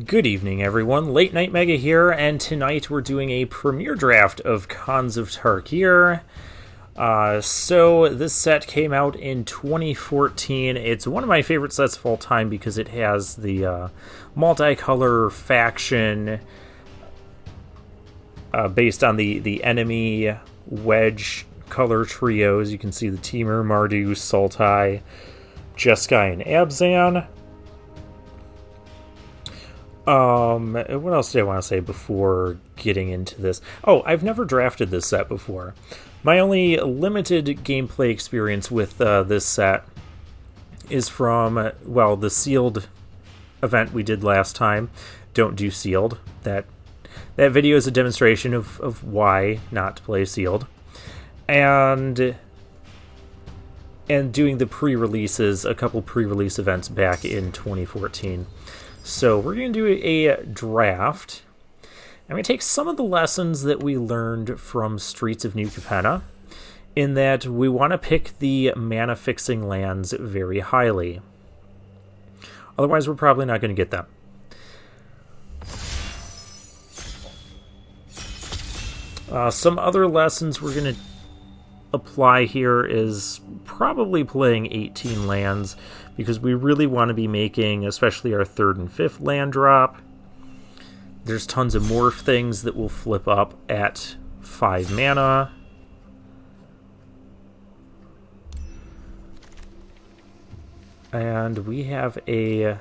Good evening, everyone. Late Night Mega here, and tonight we're doing a premiere draft of Khans of Tarkir. So this set came out in 2014. It's one of my favorite sets of all time because it has the multicolor faction based on the enemy wedge color trios. You can see the Temur, Mardu, Sultai, Jeskai, and Abzan. What else did I want to say before getting into this? Oh, I've never drafted this set before. My only limited gameplay experience with this set is from, well, the sealed event we did last time. Don't do sealed. That video is a demonstration of why not to play sealed. And doing the pre-releases, a couple pre-release events back in 2014. So we're going to do a draft. I'm going to take some of the lessons that we learned from Streets of New Capenna, in that we want to pick the mana-fixing lands very highly. Otherwise, we're probably not going to get them. Some other lessons we're going to apply here is probably playing 18 lands, because we really want to be making, especially our 3rd and 5th land drop. There's tons of morph things that will flip up at 5 mana. And we have a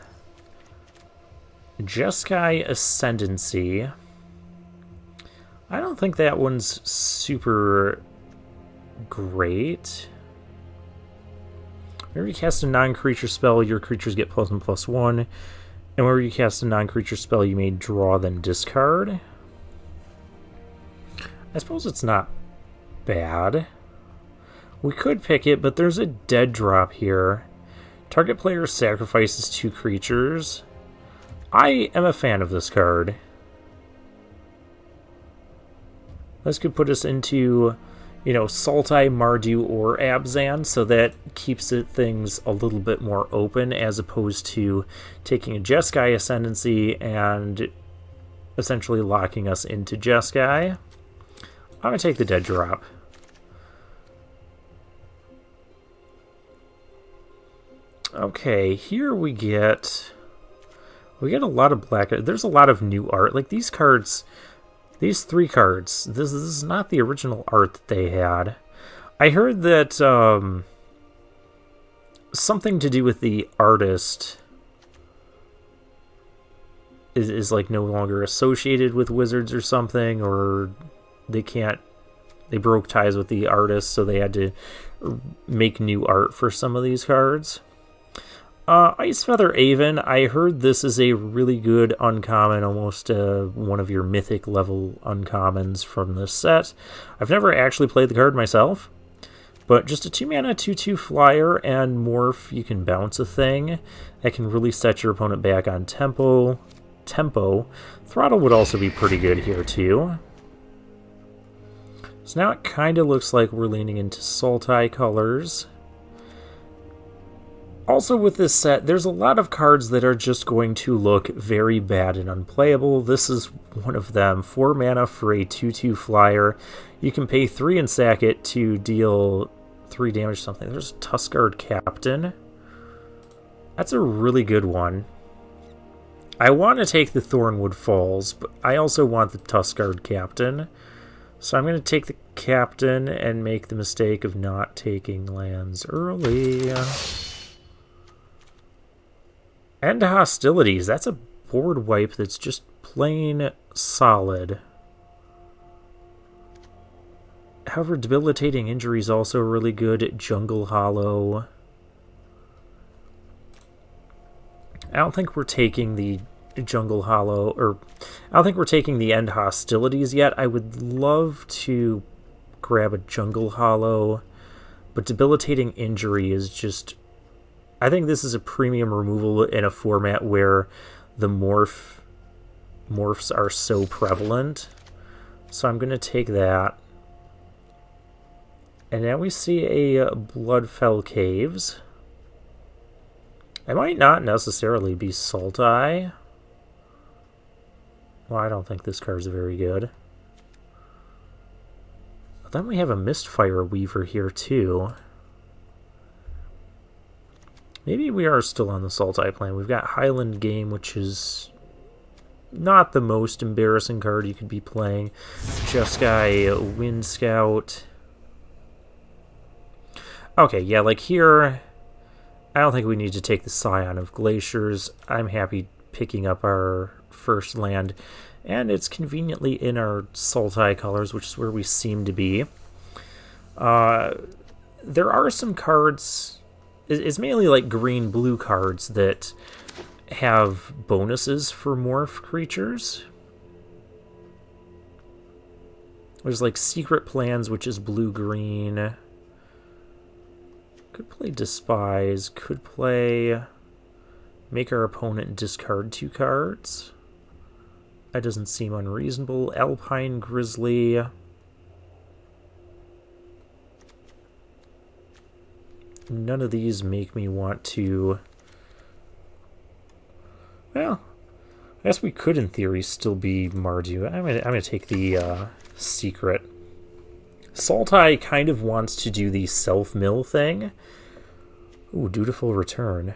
Jeskai Ascendancy. I don't think that one's super great. Whenever you cast a non-creature spell, your creatures get +1/+1. And whenever you cast a non-creature spell, you may draw, then discard. I suppose it's not bad. We could pick it, but there's a dead drop here. Target player sacrifices 2 creatures. I am a fan of this card. This could put us into, Sultai, Mardu, or Abzan, so that keeps things a little bit more open, as opposed to taking a Jeskai Ascendancy and essentially locking us into Jeskai. I'm going to take the dead drop. Okay, here we get a lot of black. There's a lot of new art. Like these cards, these 3 cards, this is not the original art that they had. I heard that something to do with the artist is like no longer associated with Wizards or something, or they broke ties with the artist, so they had to make new art for some of these cards. Icefeather Aven, I heard this is a really good uncommon, almost one of your mythic level uncommons from this set. I've never actually played the card myself, but just a 2-mana 2/2 flyer and morph, you can bounce a thing. That can really set your opponent back on tempo. Throttle would also be pretty good here too. So now it kind of looks like we're leaning into Sultai colors. Also with this set, there's a lot of cards that are just going to look very bad and unplayable. This is one of them. 4 mana for a 2/2 flyer. You can pay 3 and sack it to deal 3 damage to something. There's Tuskguard Captain. That's a really good one. I want to take the Thornwood Falls, but I also want the Tuskguard Captain. So I'm going to take the Captain and make the mistake of not taking lands early. End Hostilities. That's a board wipe that's just plain solid. However, Debilitating Injury is also really good. Jungle Hollow. I don't think we're taking the Jungle Hollow, or I don't think we're taking the End Hostilities yet. I would love to grab a Jungle Hollow, but Debilitating Injury is just... I think this is a premium removal in a format where the morphs are so prevalent. So I'm going to take that. And now we see a Bloodfell Caves. I might not necessarily be Sultai. Well, I don't think this card's very good. But then we have a Mistfire Weaver here, too. Maybe we are still on the Sultai plan. We've got Highland Game, which is not the most embarrassing card you could be playing. Jeskai, Wind Scout. Okay, yeah, like here, I don't think we need to take the Scion of Glaciers. I'm happy picking up our first land, and it's conveniently in our Sultai colors, which is where we seem to be. There are some cards, it's mainly like green-blue cards that have bonuses for morph creatures. There's like Secret Plans, which is blue-green. Could play Despise, could play make our opponent discard 2 cards. That doesn't seem unreasonable. Alpine Grizzly. None of these make me want to... Well, I guess we could, in theory, still be Mardu. I'm gonna take the secret. Sultai kind of wants to do the self-mill thing. Ooh, Dutiful Return.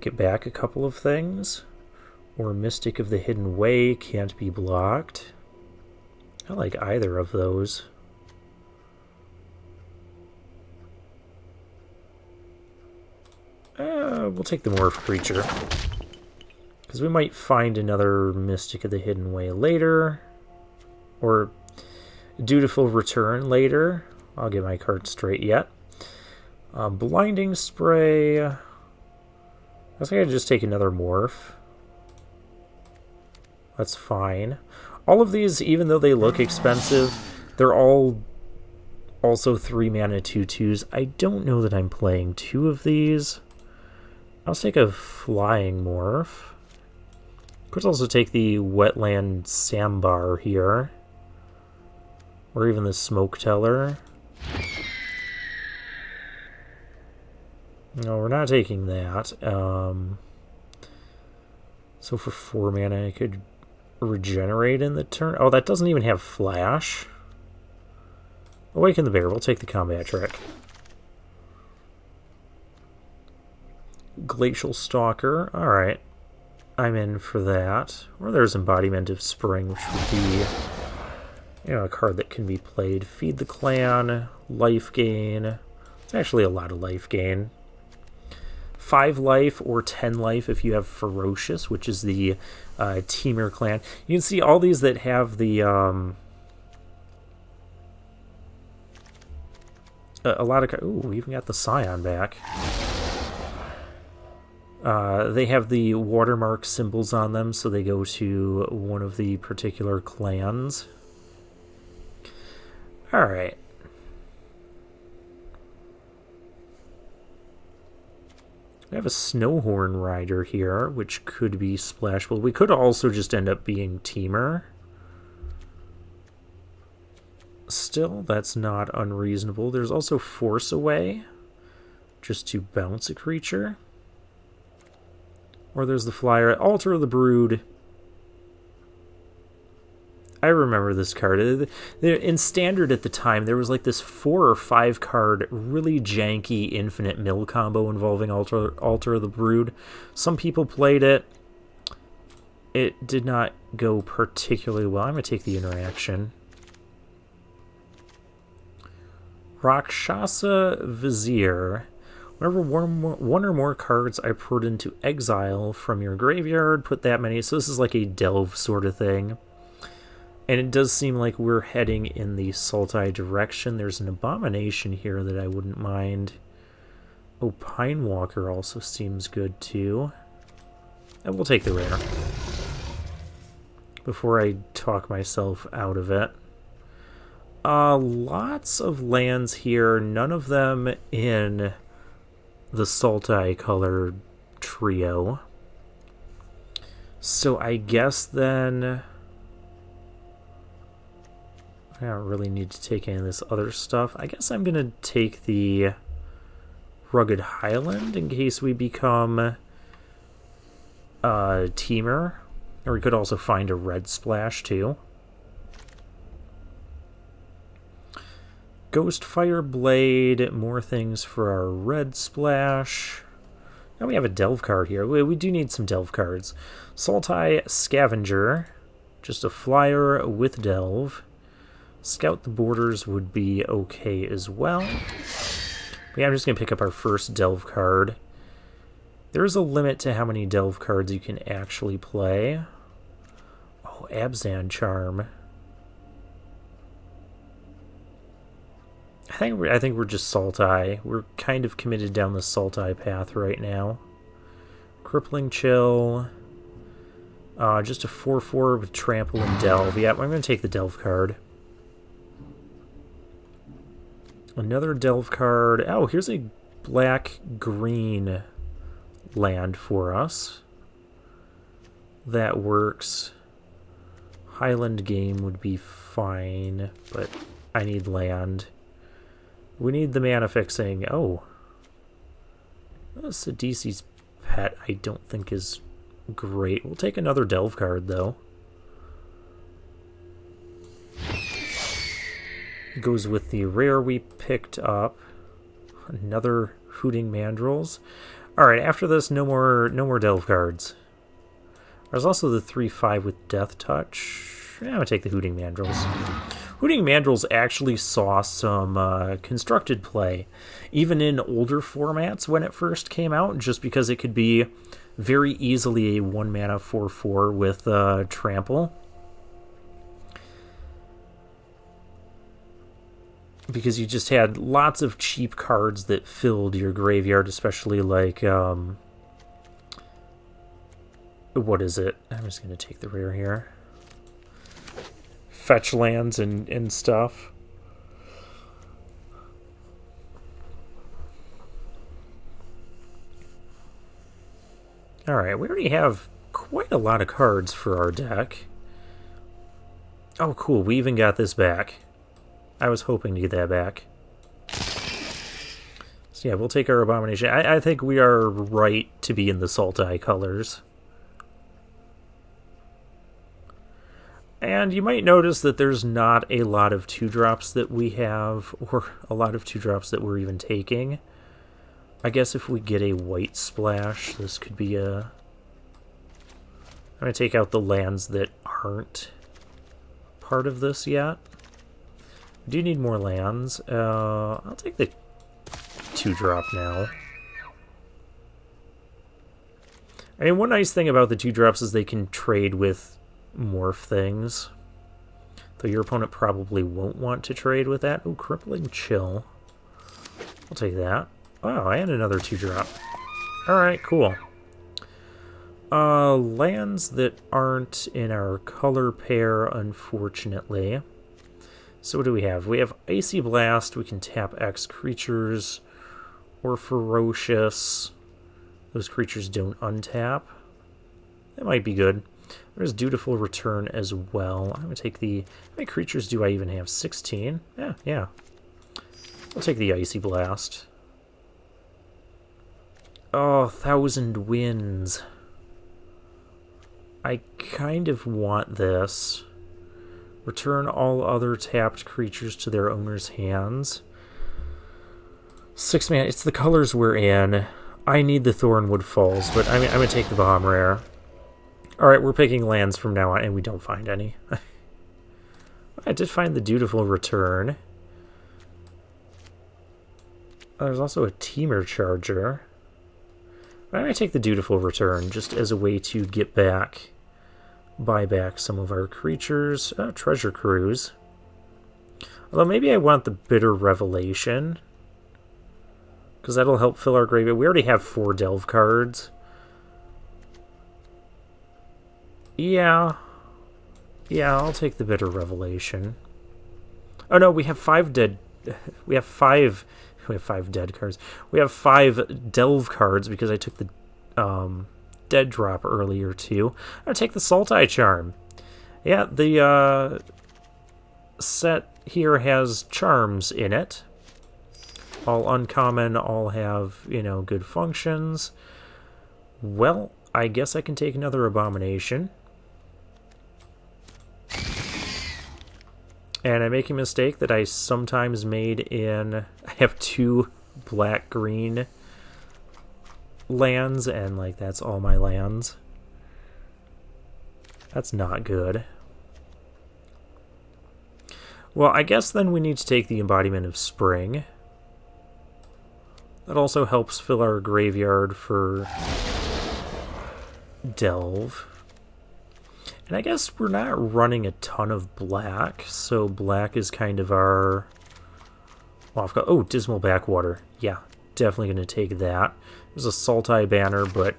Get back a couple of things. Or Mystic of the Hidden Way can't be blocked. I like either of those. We'll take the Morph Creature. Because we might find another Mystic of the Hidden Way later. Or Dutiful Return later. I'll get my card straight yet. Blinding Spray. I guess I gotta just take another Morph. That's fine. All of these, even though they look expensive, they're all also 3 mana 2/2s. I don't know that I'm playing 2 of these. I'll take a Flying Morph. Could also take the Wetland Sambar here. Or even the Smoke Teller. No, we're not taking that. So for 4 mana, I could regenerate in the turn. Oh, that doesn't even have Flash. Awaken the Bear. We'll take the combat trick. Glacial Stalker. Alright. I'm in for that. Or there's Embodiment of Spring, which would be, you know, a card that can be played. Feed the Clan. Life gain. It's actually a lot of life gain. 5 life or 10 life if you have Ferocious, which is the Temur clan. You can see all these that have the a lot of... Ooh, we even got the Scion back. They have the watermark symbols on them, so they go to one of the particular clans. Alright. We have a Snowhorn Rider here, which could be splashable. We could also just end up being Temur. Still, that's not unreasonable. There's also Force Away, just to bounce a creature. Or there's the flyer, Altar of the Brood. I remember this card. In Standard at the time, there was like this 4 or 5 card, really janky infinite mill combo involving Altar of the Brood. Some people played it. It did not go particularly well. I'm going to take the interaction. Rakshasa Vizier. Whenever one or more cards are put into exile from your graveyard, put that many. So this is like a delve sort of thing. And it does seem like we're heading in the Sultai direction. There's an Abomination here that I wouldn't mind. Oh, Pine Walker also seems good too. And we'll take the rare before I talk myself out of it. Lots of lands here, none of them in the Sultai color trio. So I guess then I don't really need to take any of this other stuff. I guess I'm going to take the Rugged Highland in case we become Temur. Or we could also find a red splash, too. Ghost Fire Blade, more things for our red splash. Now we have a delve card here. We do need some delve cards. Sultai Scavenger, just a flyer with delve. Scout the Borders would be okay as well. But yeah, I'm just going to pick up our first delve card. There is a limit to how many delve cards you can actually play. Oh, Abzan Charm. I think we're just Sultai. We're kind of committed down the Sultai path right now. Crippling Chill. Just a 4/4 with Trample and Delve. Yeah, I'm going to take the Delve card. Another Delve card. Oh, here's a black-green land for us. That works. Highland Game would be fine, but I need land. We need the mana fixing. Oh. Sidisi's Pet I don't think is great. We'll take another Delve card, though. Goes with the rare we picked up. Another Hooting Mandrills. Alright, after this, no more Delve cards. There's also the 3/5 with Death Touch. Yeah, I'm going to take the Hooting Mandrills. Hooting Mandrills actually saw some constructed play, even in older formats when it first came out, just because it could be very easily a 1-mana 4/4 with Trample. Because you just had lots of cheap cards that filled your graveyard, especially like, what is it? I'm just going to take the rare here. Fetch lands and stuff. Alright, we already have quite a lot of cards for our deck. Oh, cool. We even got this back. I was hoping to get that back. So yeah, we'll take our Abomination. I think we are right to be in the Sultai colors. And you might notice that there's not a lot of 2-drops that we have, or a lot of 2-drops that we're even taking. I guess if we get a white splash, this could be a... I'm going to take out the lands that aren't part of this yet. We do need more lands. I'll take the 2-drop now. I mean, one nice thing about the 2-drops is they can trade with morph things. Though your opponent probably won't want to trade with that. Ooh, Crippling Chill. I'll take that. Wow, and another 2-drop. Alright, cool. Lands that aren't in our color pair, unfortunately. So what do we have? We have Icy Blast. We can tap X creatures. Or Ferocious. Those creatures don't untap. That might be good. There's Dutiful Return as well. I'm going to take the... How many creatures do I even have? 16? Yeah. I'll take the Icy Blast. Oh, 1,000 Winds. I kind of want this. Return all other tapped creatures to their owner's hands. 6 mana. It's the colors we're in. I need the Thornwood Falls, but I'm going to take the Bomb Rare. Alright, we're picking lands from now on, and we don't find any. I did find the Dutiful Return. There's also a Teamer Charger. I'm going to take the Dutiful Return, just as a way to get back, buy back some of our creatures. Treasure Cruise. Although maybe I want the Bitter Revelation, because that'll help fill our graveyard. We already have 4 Delve cards. Yeah, I'll take the Bitter Revelation. Oh no, we have 5 dead... We have 5 dead cards. We have 5 Delve cards because I took the dead drop earlier too. I'm going to take the Sultai Charm. Yeah, the set here has charms in it. All uncommon, all have, good functions. Well, I guess I can take another Abomination. And I make a mistake that I sometimes made in... I have 2 black-green lands, and, like, that's all my lands. That's not good. Well, I guess then we need to take the embodiment of spring. That also helps fill our graveyard for delve. And I guess we're not running a ton of black, so black is kind of our... Well, I've got... Oh, Dismal Backwater. Yeah, definitely going to take that. There's a Sultai banner, but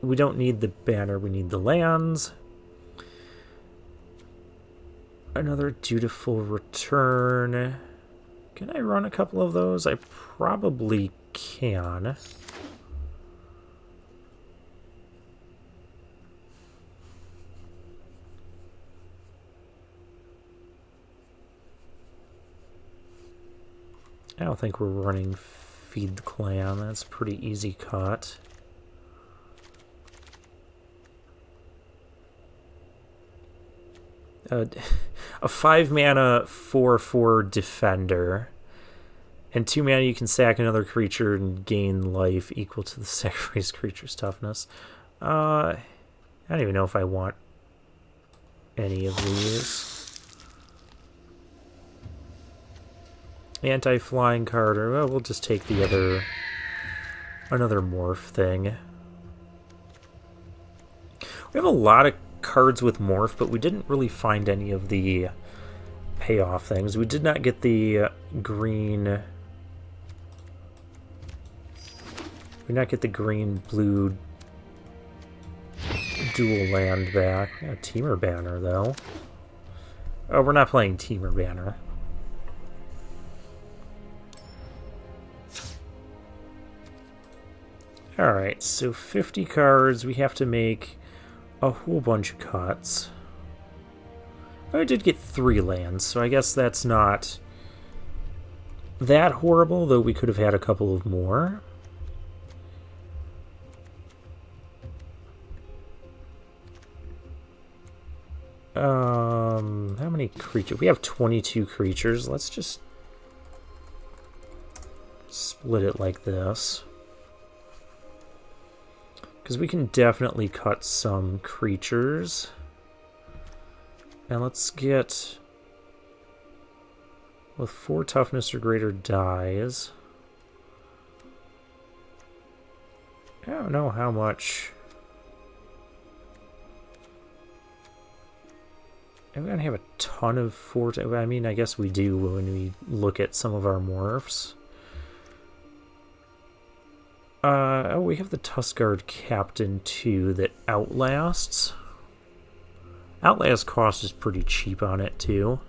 we don't need the banner, we need the lands. Another Dutiful Return. Can I run a couple of those? I probably can. I don't think we're running Feed the Clan. That's pretty easy cut. A 5-mana 4/4 defender. And 2 mana you can sack another creature and gain life equal to the sacrificed creature's toughness. I don't even know if I want any of these. Anti-flying card, or well, we'll just take the another morph thing. We have a lot of cards with morph, but we didn't really find any of the payoff things. We did not get the green... We did not get the green-blue dual land back. A Teamer banner, though. Oh, we're not playing Teamer banner. Alright, so 50 cards. We have to make a whole bunch of cuts. I did get 3 lands, so I guess that's not that horrible, though we could have had a couple of more. How many creatures? We have 22 creatures. Let's just split it like this. Because we can definitely cut some creatures. And let's get... With 4 toughness or greater dies. I don't know how much... Are we gonna have a ton of 4... I mean, I guess we do when we look at some of our morphs. Oh, we have the Tuskguard Captain, too, that outlasts. Outlast cost is pretty cheap on it, too.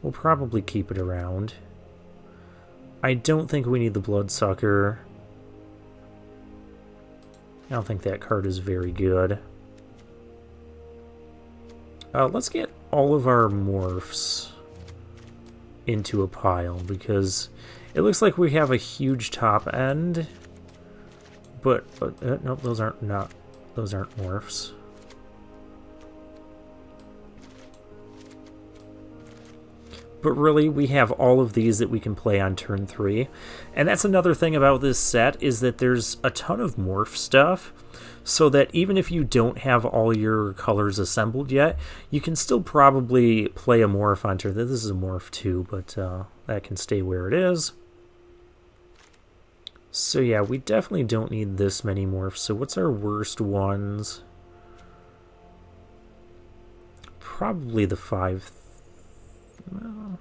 We'll probably keep it around. I don't think we need the Bloodsucker. I don't think that card is very good. Let's get all of our morphs into a pile, because it looks like we have a huge top end, but nope, those aren't morphs. But really, we have all of these that we can play on turn 3. And that's another thing about this set, is that there's a ton of morph stuff, so that even if you don't have all your colors assembled yet, you can still probably play a morph on turn. This is a morph too, but that can stay where it is. So yeah, we definitely don't need this many morphs. So what's our worst ones? Probably the 5... Well,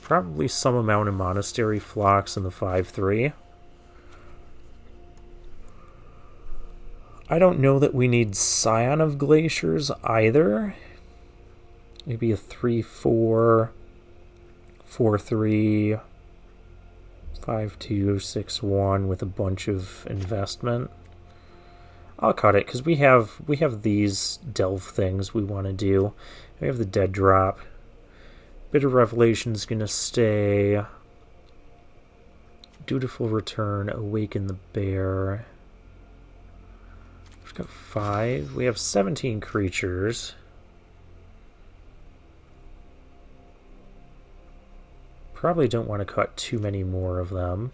probably some amount of Monastery Phlox and the 5/3. I don't know that we need Scion of Glaciers either. Maybe a 3/4, 4/3, 5/2, 6/1 with a bunch of investment. I'll cut it because we have these delve things we want to do. We have the Dead Drop. Bitter Revelation's gonna stay. Dutiful Return, Awaken the Bear. We've got 5. We have 17 creatures. probably don't want to cut too many more of them.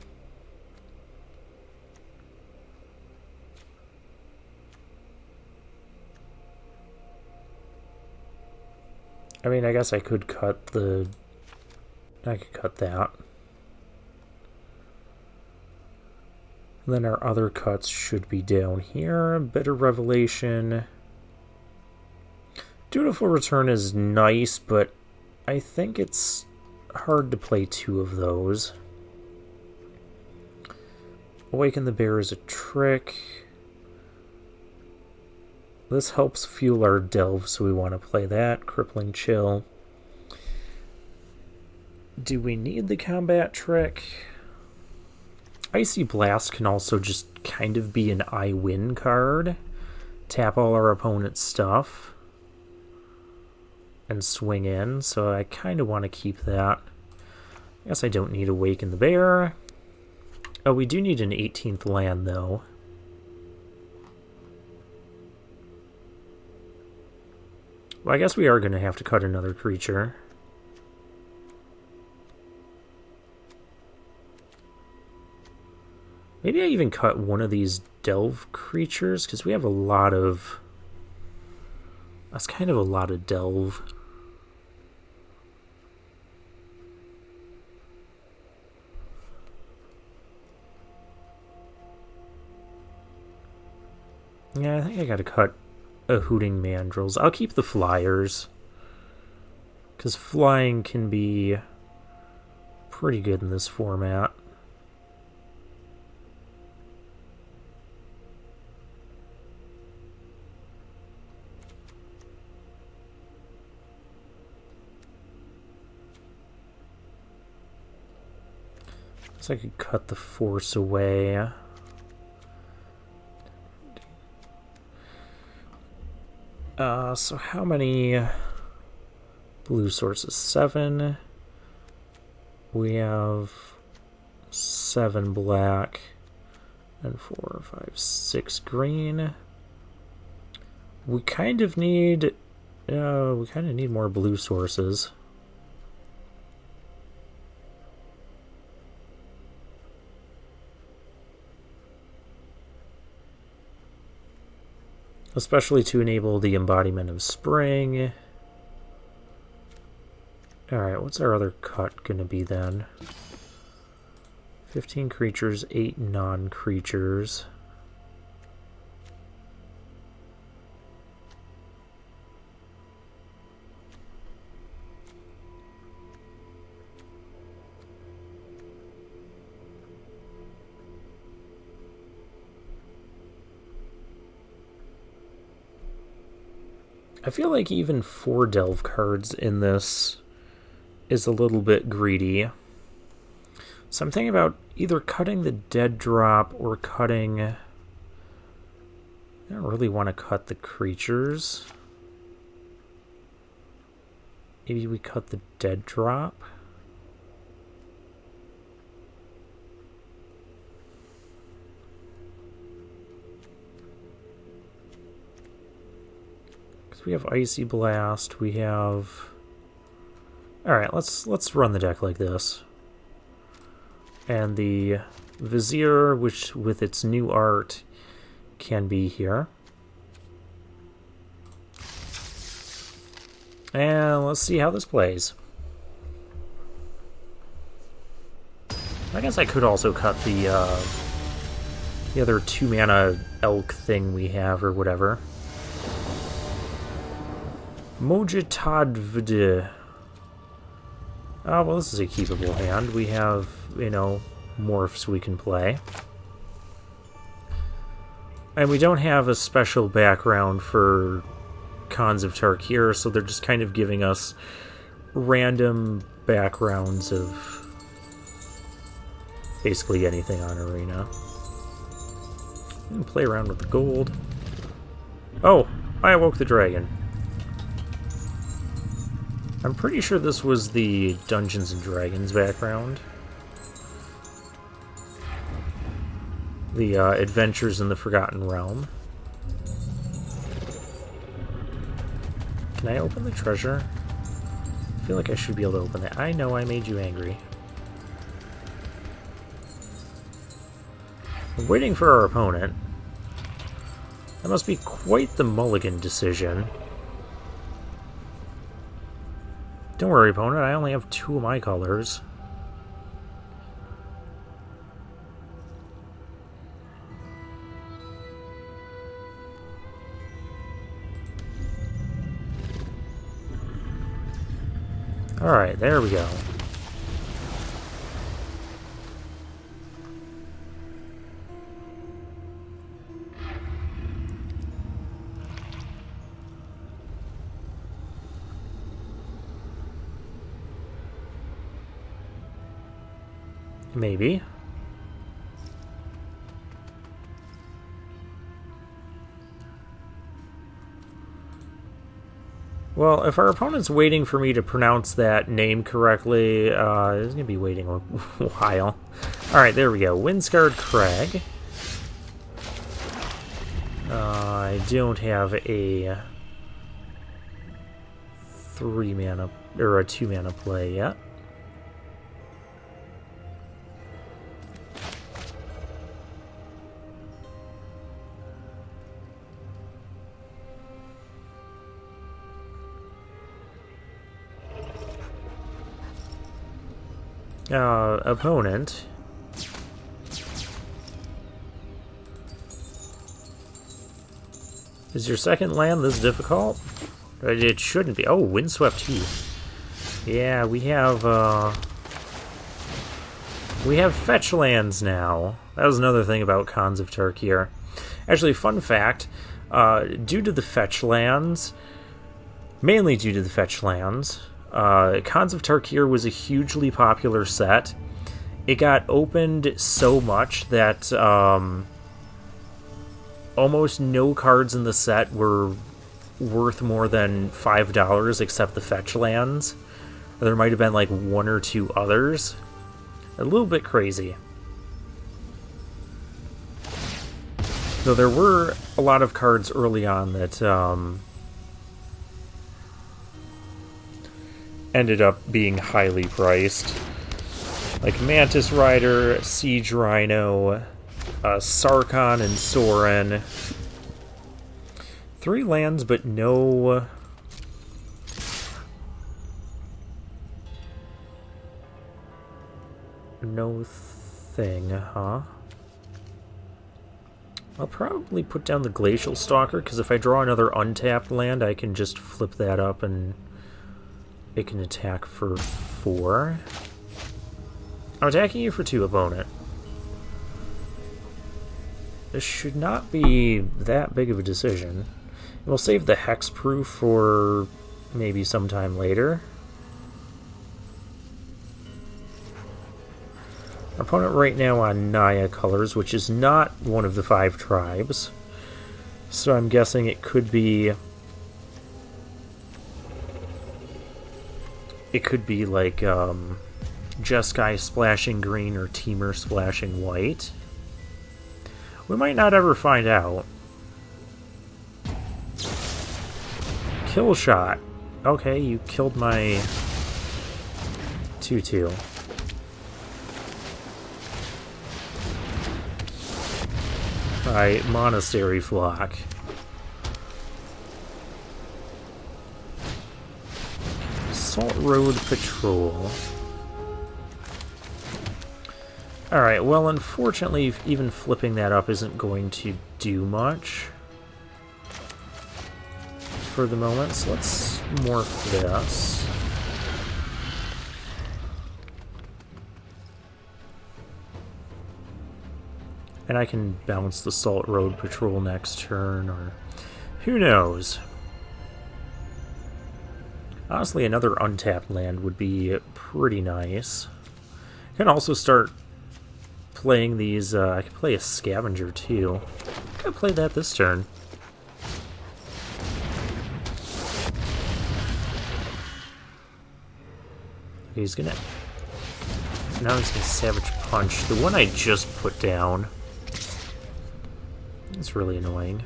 I mean, I guess I could cut that. And then our other cuts should be down here. Bit of Revelation. Dutiful Return is nice, but I think it's hard to play two of those. Awaken the Bear is a trick. This helps fuel our delve, so we want to play that. Crippling Chill. Do we need the combat trick? Icy Blast can also just kind of be an I win card. Tap all our opponent's stuff and swing in, so I kind of want to keep that. I guess I don't need Awaken the Bear. Oh, we do need an 18th land, though. Well, I guess we are going to have to cut another creature. Maybe I even cut one of these delve creatures, because we have a lot of... That's kind of a lot of delve. Yeah, I think I gotta cut a Hooting Mandrills. I'll keep the flyers, because flying can be pretty good in this format. So I could cut the force away. So how many blue sources? 7. We have 7 black and 4, 5, 6 green. We kind of need more blue sources. Especially to enable the embodiment of spring. Alright, what's our other cut going to be then? 15 creatures, 8 non-creatures. I feel like even 4 delve cards in this is a little bit greedy. So I'm thinking about either cutting the dead drop or cutting... I don't really want to cut the creatures. Maybe we cut the dead drop. We have Icy Blast, we have... Alright, let's run the deck like this. And the Vizier, which with its new art, can be here. And let's see how this plays. I guess I could also cut the other 2-mana elk thing we have, or whatever. Mojitadvd. Oh, well, this is a keepable hand. We have, morphs we can play. And we don't have a special background for Khans of Tarkir, so they're just kind of giving us random backgrounds of basically anything on Arena. We can play around with the gold. Oh, I awoke the dragon. I'm pretty sure this was the Dungeons & Dragons background. The Adventures in the Forgotten Realm. Can I open the treasure? I feel like I should be able to open that. I know I made you angry. Waiting for our opponent. That must be quite the mulligan decision. Don't worry, opponent, I only have 2 of my colors. Alright, there we go. Maybe. Well, if our opponent's waiting for me to pronounce that name correctly, he's going to be waiting a while. Alright, there we go. Windscarred Crag. I don't have a 3-mana, or a 2-mana play yet. Opponent. Is your second land this difficult? It shouldn't be. Oh, Windswept Heath. Yeah, we have fetch lands now. That was another thing about Khans of Tarkir. Actually, fun fact, due to the fetch lands, mainly due to the fetch lands, Khans of Tarkir was a hugely popular set. It got opened so much that almost no cards in the set were worth more than $5 except the fetch lands. There might have been like 1 or 2 others. A little bit crazy. Though there were a lot of cards early on that ended up being highly priced. Like Mantis Rider, Siege Rhino, Sarkhan and Sorin. 3 lands, but no thing, huh? I'll probably put down the Glacial Stalker, because if I draw another untapped land, I can just flip that up and it can attack for 4. I'm attacking you for 2, opponent. This should not be that big of a decision. We'll save the Hexproof for maybe sometime later. Our opponent right now on Naya colors, which is not one of the 5 tribes. So I'm guessing it could be... It could be like Jeskai splashing green or Temur splashing white. We might not ever find out. Kill shot. Okay, you killed my 2/2. Right, Monastery Flock. Salt Road Patrol. Alright, well, unfortunately, even flipping that up isn't going to do much for the moment, so let's morph this. And I can bounce the Salt Road Patrol next turn, or who knows. Honestly, another untapped land would be pretty nice. I can also start playing these, I can play a Scavenger too. I could play that this turn. Okay, he's gonna... Now he's gonna Savage Punch. The one I just put down. It's really annoying.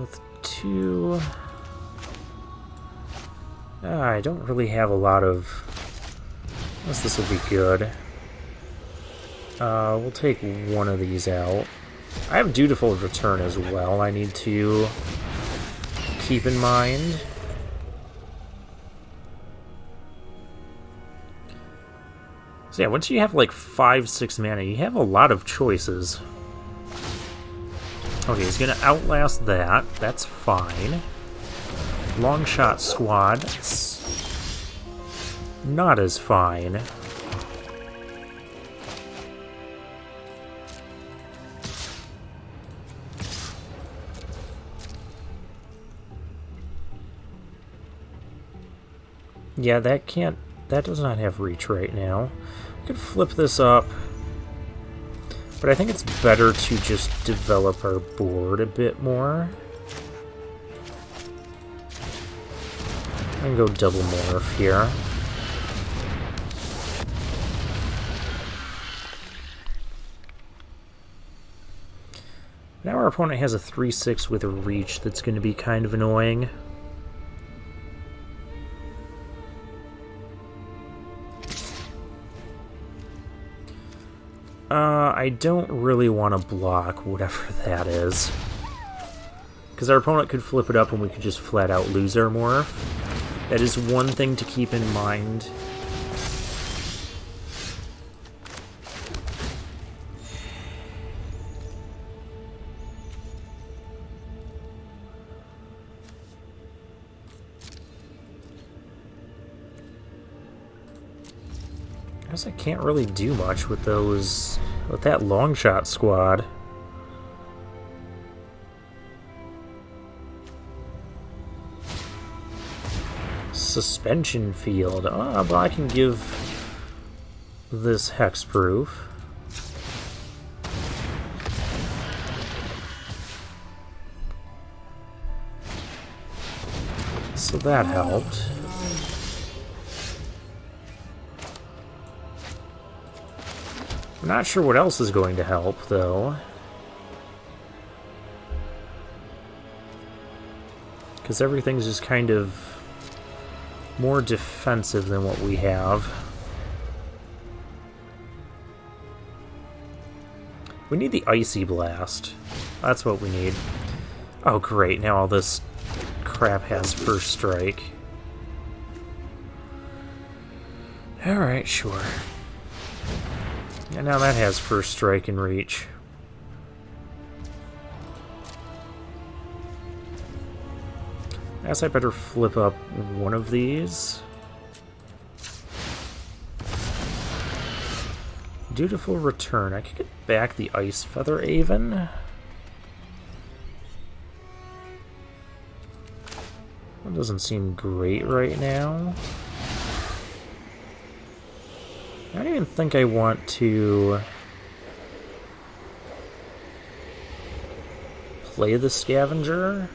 with 2. I don't really have a lot of... Unless this will be good. We'll take one of these out. I have Dutiful Return as well I need to keep in mind. So yeah, once you have like 5-6 mana, you have a lot of choices. Okay, he's gonna outlast that. That's fine. Long Shot Squad. It's not as fine. Yeah, that does not have reach right now. I could flip this up, but I think it's better to just develop our board a bit more. I can go double morph here. Now our opponent has a 3/6 with a reach that's going to be kind of annoying. I don't really want to block whatever that is. Because our opponent could flip it up and we could just flat out lose our morph. That is one thing to keep in mind. I guess I can't really do much with those, with that long shot squad. Suspension field. Ah, but I can give this hexproof. So that helped. I'm not sure what else is going to help, though. Because everything's just kind of more defensive than what we have. We need the Icy Blast. That's what we need. Oh, great. Now all this crap has first strike. Alright, sure. Yeah, now that has first strike and reach. I guess I better flip up one of these. Dutiful Return. I could get back the Ice Feather Aven. That doesn't seem great right now. I don't even think I want to play the Scavenger.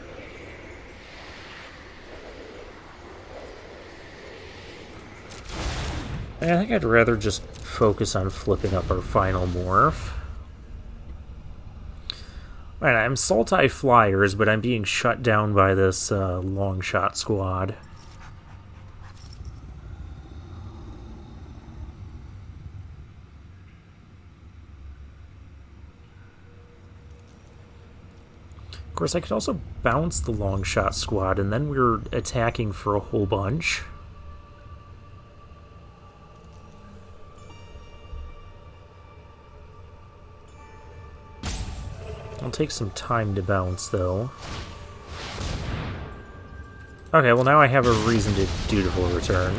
I think I'd rather just focus on flipping up our final morph. Right, I'm Sultai Flyers, but I'm being shut down by this long shot squad. Of course, I could also bounce the long shot squad, and then we're attacking for a whole bunch. It'll take some time to bounce, though. Okay, well now I have a reason to Dutiful Return.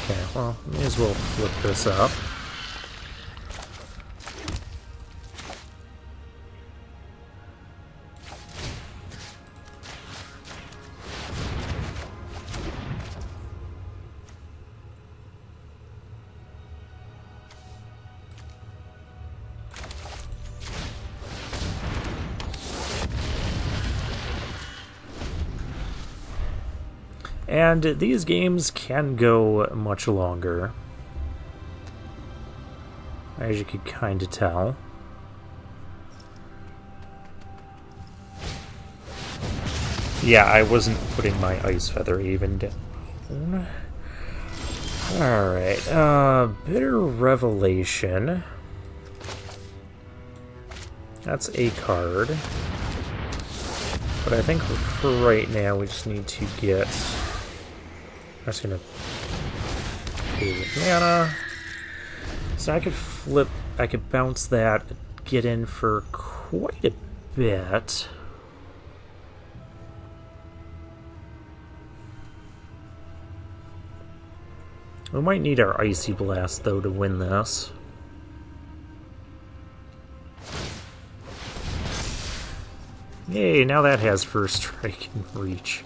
Okay, well, may as well flip this up. And these games can go much longer. as you could kind of tell. Yeah, I wasn't putting my Ice Feather even down. Alright, Bitter Revelation. That's a card. But I think for right now we just need to get... I'm just gonna pay with mana. So I could flip, I could bounce that, get in for quite a bit. We might need our Icy Blast, though, to win this. Yay, now that has First Strike and Reach.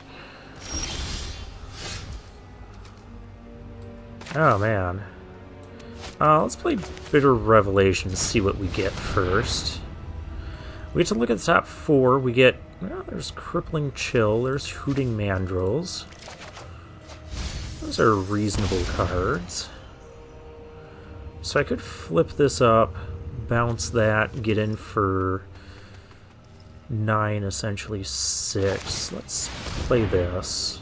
Oh, man. Let's play Bitter Revelation, see what we get first. We get to look at the top 4. We get... well, there's Crippling Chill, there's Hooting Mandrills. Those are reasonable cards. So I could flip this up, bounce that, get in for 9, essentially 6. Let's play this.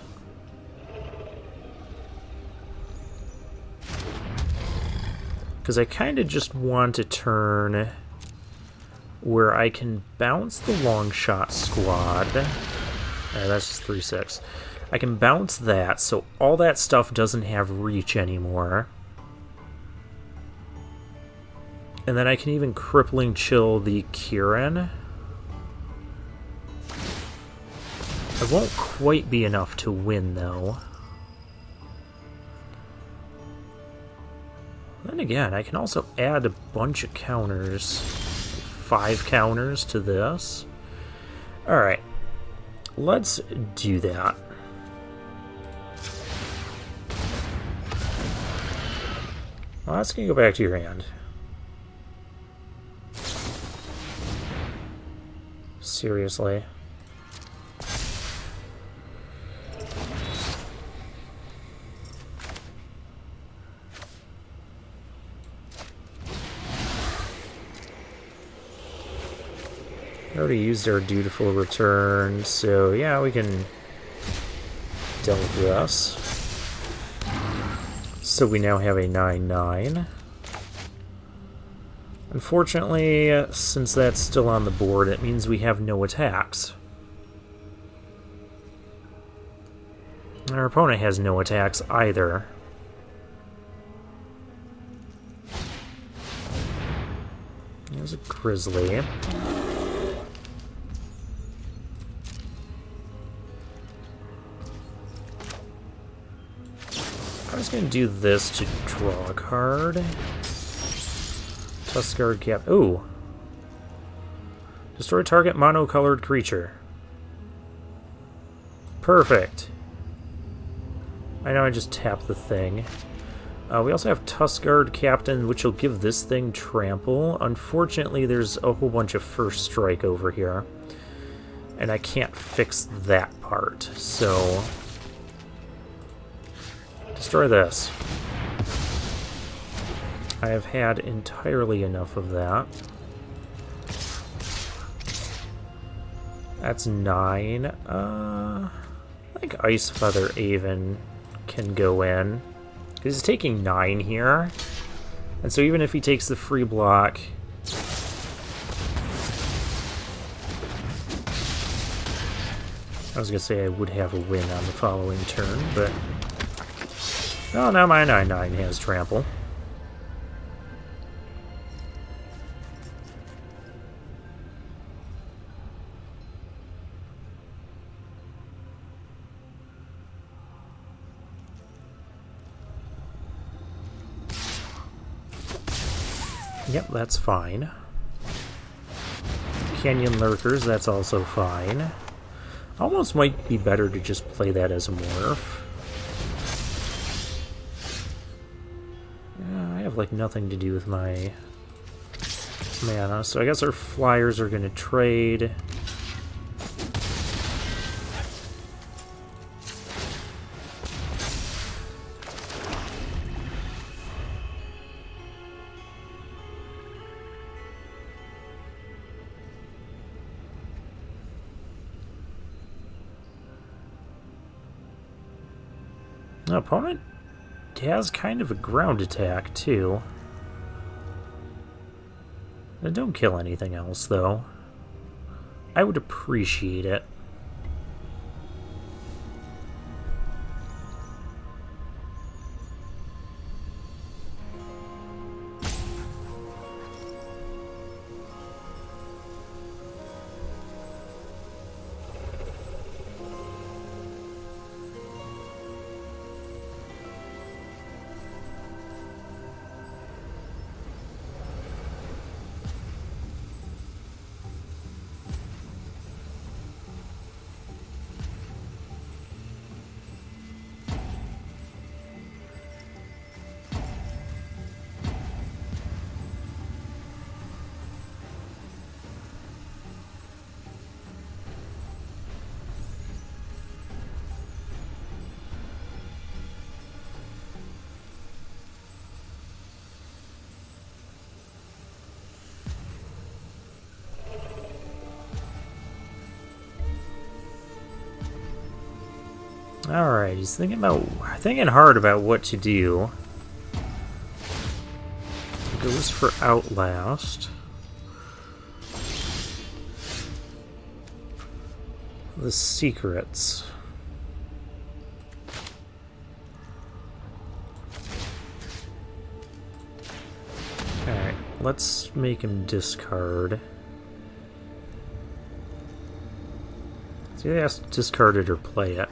Because I kind of just want a turn where I can bounce the Long Shot Squad. That's just 3/6. I can bounce that, so all that stuff doesn't have reach anymore. And then I can even Crippling Chill the Kieran. It won't quite be enough to win, though. Then again, I can also add a bunch of counters. 5 counters to this. Alright. Let's do that. Well, that's going to go back to your hand. Seriously. We already used our Dutiful Return, so yeah, we can delve this. So we now have a 9/9. Unfortunately, since that's still on the board, it means we have no attacks. Our opponent has no attacks either. There's a Grizzly. I'm just going to do this to draw a card. Tuskguard Cap. Ooh. Destroy target monocolored creature. Perfect. I know I just tapped the thing. We also have Tuskguard Captain, which will give this thing trample. Unfortunately, there's a whole bunch of First Strike over here. And I can't fix that part, so... destroy this. I have had entirely enough of that. That's 9. I think Ice Feather Aven can go in. Because he's taking 9 here. And so even if he takes the free block... I was going to say I would have a win on the following turn, but... oh, now my 9/9 has trample. Yep, that's fine. Canyon Lurkers, that's also fine. Almost might be better to just play that as a morph. Yeah, I have like nothing to do with my mana, so I guess our flyers are going to trade. The opponent has kind of a ground attack, too. They don't kill anything else, though. I would appreciate it. Alright, he's thinking hard about what to do. He goes for Outlast. The Secrets. Alright, let's make him discard. So he has to discard it or play it.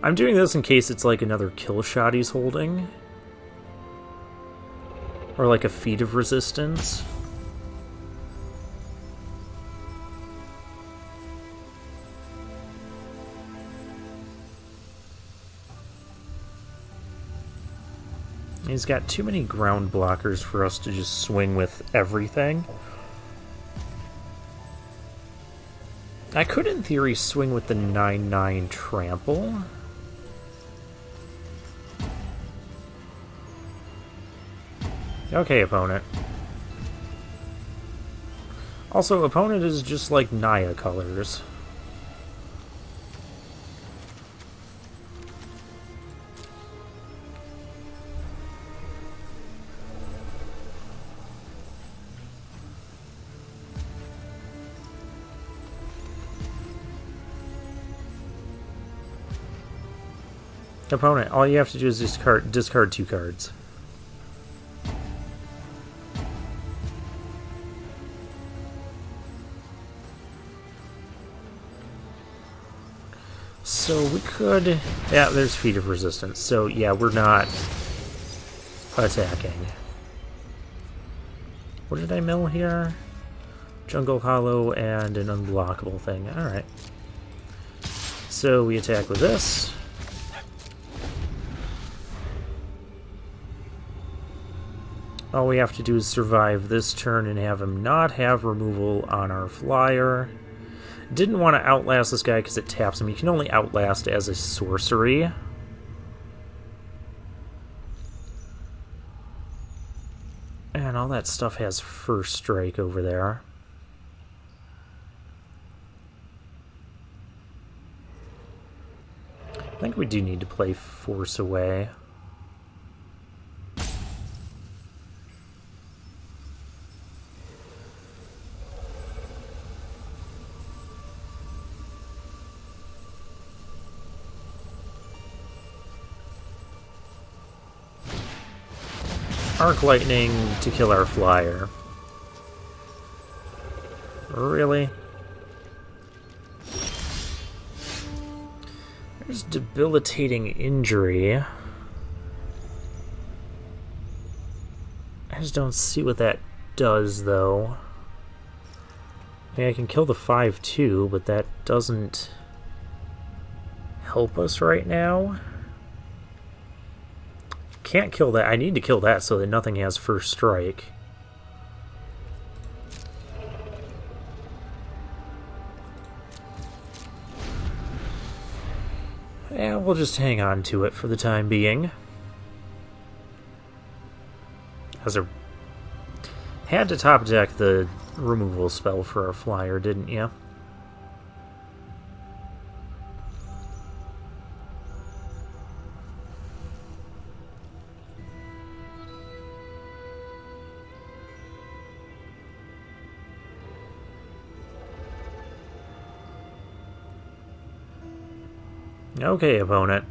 I'm doing this in case it's like another kill shot he's holding. Or like a Feat of Resistance. He's got too many ground blockers for us to just swing with everything. I could, in theory, swing with the 9/9 Trample. Okay, opponent. Also, opponent is just like Naya colors. Opponent, all you have to do is discard 2 cards. So we could... Yeah, there's Feat of Resistance. So yeah, we're not attacking. What did I mill here? Jungle Hollow and an unblockable thing. Alright. So we attack with this. All we have to do is survive this turn and have him not have removal on our flyer. Didn't want to outlast this guy because it taps him. You can only outlast as a sorcery. And all that stuff has first strike over there. I think we do need to play Force Away. Arc Lightning to kill our flyer. Really? There's Debilitating Injury. I just don't see what that does, though. I mean, I can kill the 5/2, but that doesn't help us right now. Can't kill that. I need to kill that so that nothing has first strike. Yeah, we'll just hang on to it for the time being. Had to top deck the removal spell for our flyer, didn't you? Okay, opponent.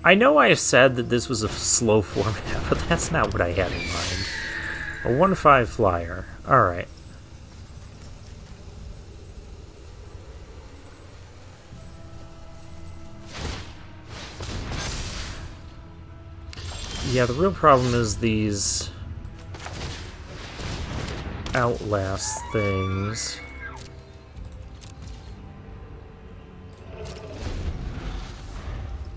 I know I said that this was a slow format, but that's not what I had in mind. A 1/5 flyer. Alright. Yeah, the real problem is these Outlast things.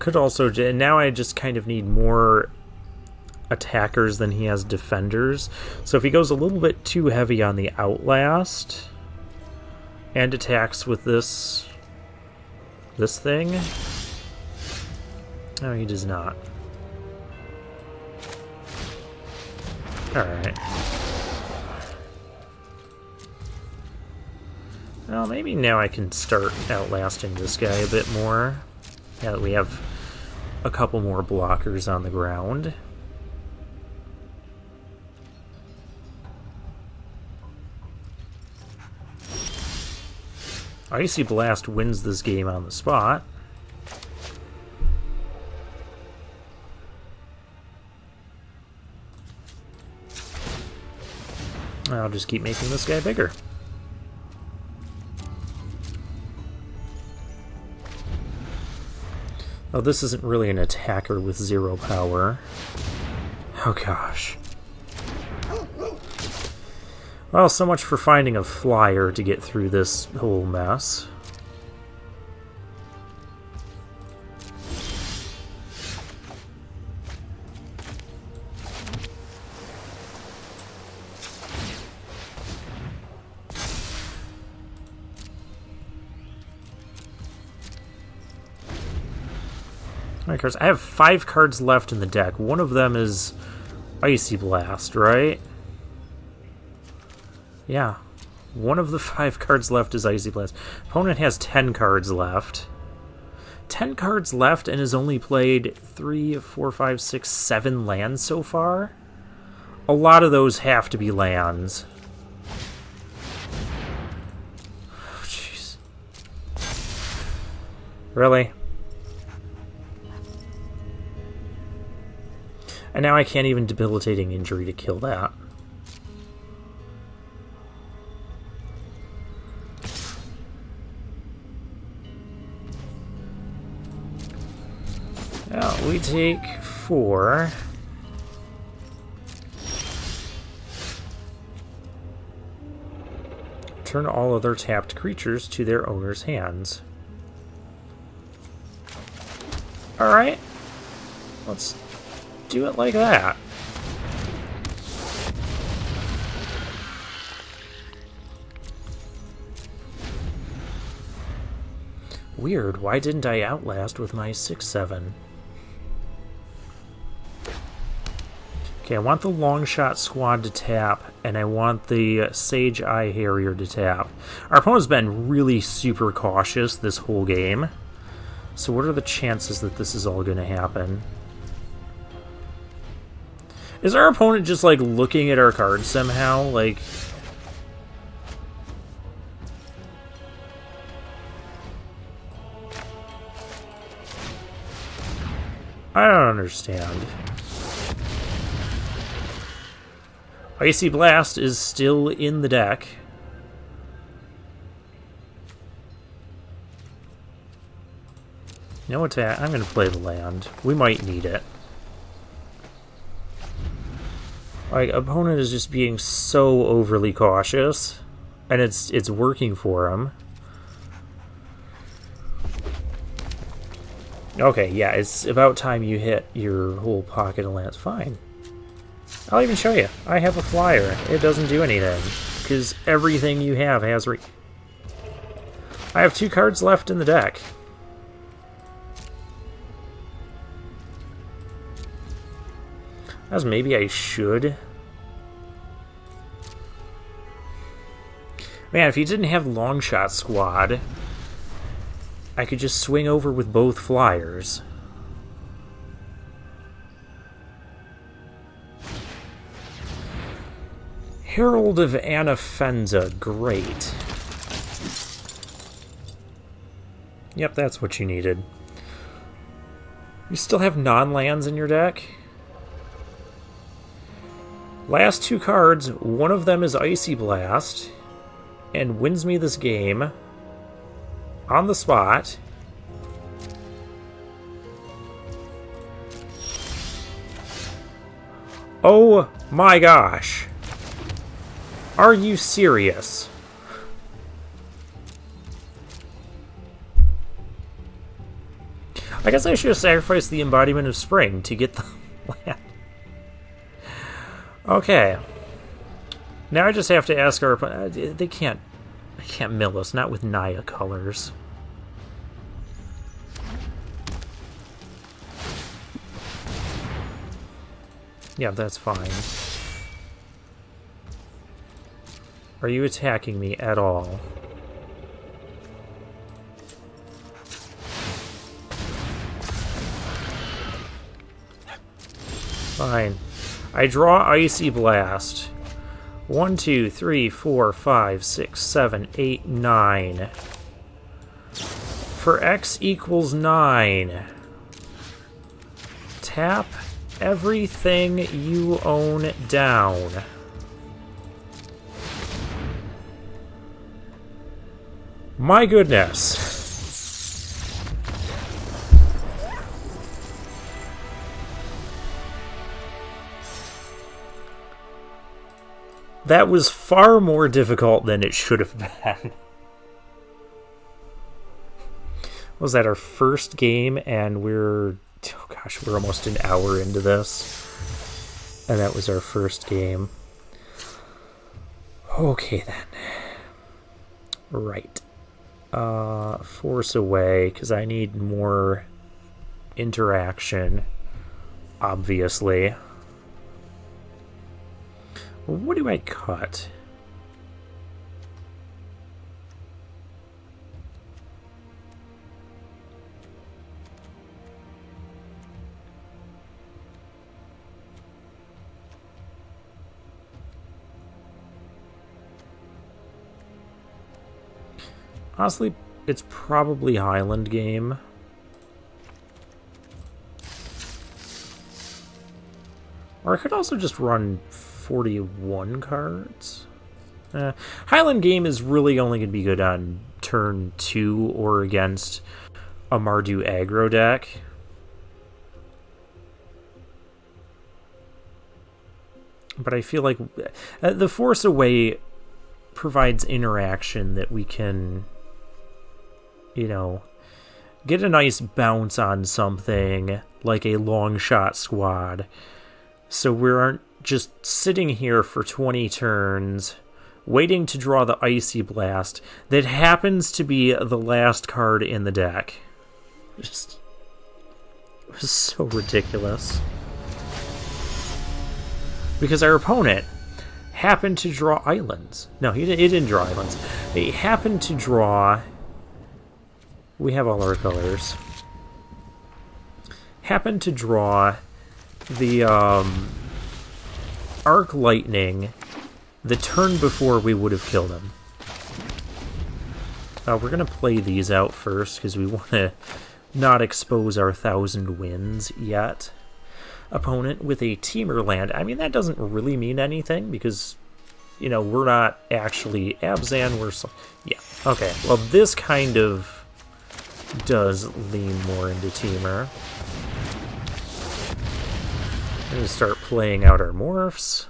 Could also... Now I just kind of need more attackers than he has defenders. So if he goes a little bit too heavy on the Outlast and attacks with this thing... No, he does not. Alright. Well, maybe now I can start outlasting this guy a bit more. Now that we have a couple more blockers on the ground. Icy Blast wins this game on the spot. I'll just keep making this guy bigger. Oh, this isn't really an attacker with 0 power. Oh gosh. Well, so much for finding a flyer to get through this whole mess. Cards. I have 5 cards left in the deck. One of them is Icy Blast, right? Yeah. One of the 5 cards left is Icy Blast. Opponent has 10 cards left. 10 cards left and has only played 3, 4, 5, 6, 7 lands so far? A lot of those have to be lands. Oh, jeez. Really? And now I can't even debilitating injury to kill that. Well, we take 4. Turn all other tapped creatures to their owner's hands. Alright. Let's do it like that. Weird, why didn't I outlast with my 6/7? Okay, I want the Longshot Squad to tap, and I want the Sage Eye Harrier to tap. Our opponent's been really super cautious this whole game. So what are the chances that this is all going to happen? Is our opponent just, like, looking at our cards somehow? Like... I don't understand. Icy Blast is still in the deck. No attack. I'm going to play the land. We might need it. Like, opponent is just being so overly cautious, and it's working for him. Okay, yeah, it's about time you hit your whole pocket of lands. Fine. I'll even show you. I have a flyer. It doesn't do anything, because everything you have has I have 2 cards left in the deck. As maybe I should. Man, if he didn't have Longshot Squad, I could just swing over with both flyers. Herald of Anafenza, great. Yep, that's what you needed. You still have non-lands in your deck? Last two cards, one of them is Icy Blast, and wins me this game on the spot. Oh my gosh. Are you serious? I guess I should have sacrificed the Embodiment of Spring to get the land. Okay. Now I just have to ask our opponent. They can't mill us, not with Naya colors. Yeah, that's fine. Are you attacking me at all? Fine. I draw Icy Blast. 1, 2, 3, 4, 5, 6, 7, 8, 9. For X equals 9. Tap everything you own down. My goodness. That was far more difficult than it should have been. Was that our first game, and we're almost an hour into this. And that was our first game. Okay, then. Right. Force away, because I need more interaction, obviously. What do I cut? Honestly, it's probably Highland Game. Or I could also just run 41 cards. Highland Game is really only going to be good on turn 2 or against a Mardu aggro deck. But I feel like the Force Away provides interaction that we can, get a nice bounce on something like a long shot squad. So we aren't just sitting here for 20 turns waiting to draw the Icy Blast that happens to be the last card in the deck. It was so ridiculous. Because our opponent happened to draw islands. No, he didn't draw islands. He happened to draw... We have all our colors. Happened to draw the Arc Lightning the turn before we would have killed him. We're going to play these out first because we want to not expose our 1,000 wins yet. Opponent with a Teamer land. I mean, that doesn't really mean anything because, we're not actually Abzan. Yeah, okay. Well, this kind of does lean more into Teamer. We're going to start playing out our morphs.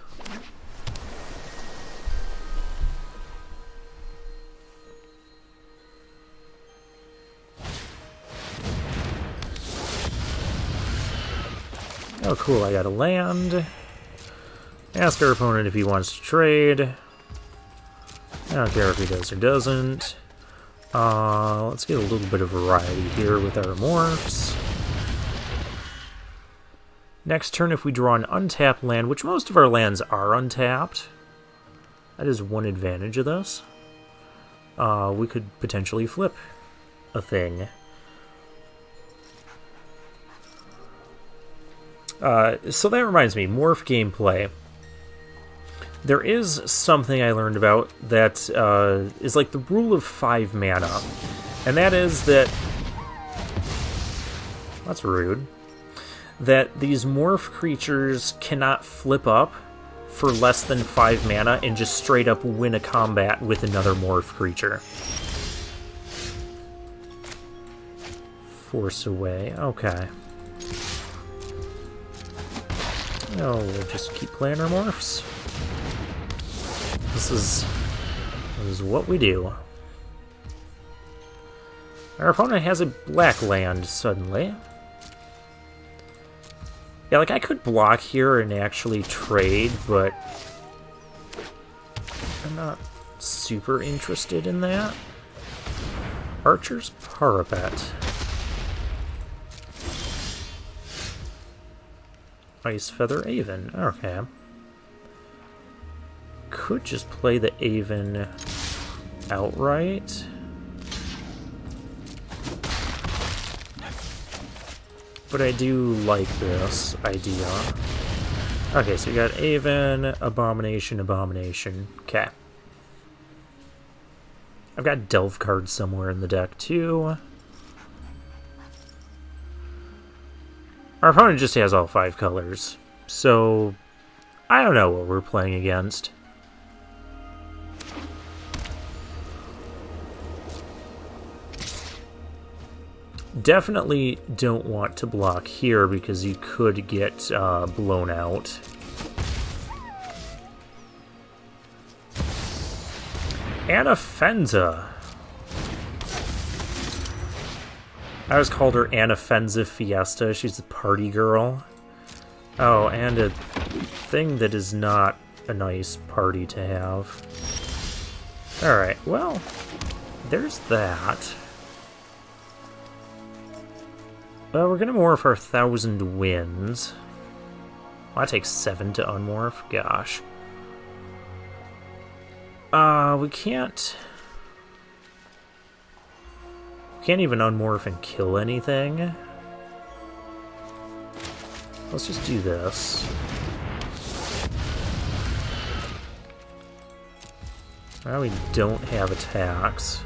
Oh, cool, I got a land. Ask our opponent if he wants to trade. I don't care if he does or doesn't. Let's get a little bit of variety here with our morphs. Next turn, if we draw an untapped land, which most of our lands are untapped, that is one advantage of this. We could potentially flip a thing. So that reminds me, morph gameplay. There is something I learned about that is like the rule of 5 mana. And that is that That's rude. That these morph creatures cannot flip up for less than 5 mana and just straight up win a combat with another morph creature. Force away. Okay. Oh, we'll just keep playing our morphs. This is what we do. Our opponent has a black land suddenly. Yeah, like I could block here and actually trade, but I'm not super interested in that. Archer's Parapet. Ice Feather Aven. Okay. Could just play the Aven outright. But I do like this idea. Okay, so we got Aven, Abomination, Abomination. Okay. I've got Delve cards somewhere in the deck, too. Our opponent just has all 5 colors, so I don't know what we're playing against. Definitely don't want to block here because you could get blown out. Anafenza. I always called her Anafenza Fiesta. She's a party girl. Oh, and a thing that is not a nice party to have. Alright, well, there's that. Well, we're gonna morph our 1,000 Winds. Well, that takes 7 to unmorph. Gosh. We can't even unmorph and kill anything. Let's just do this. Well, we don't have attacks.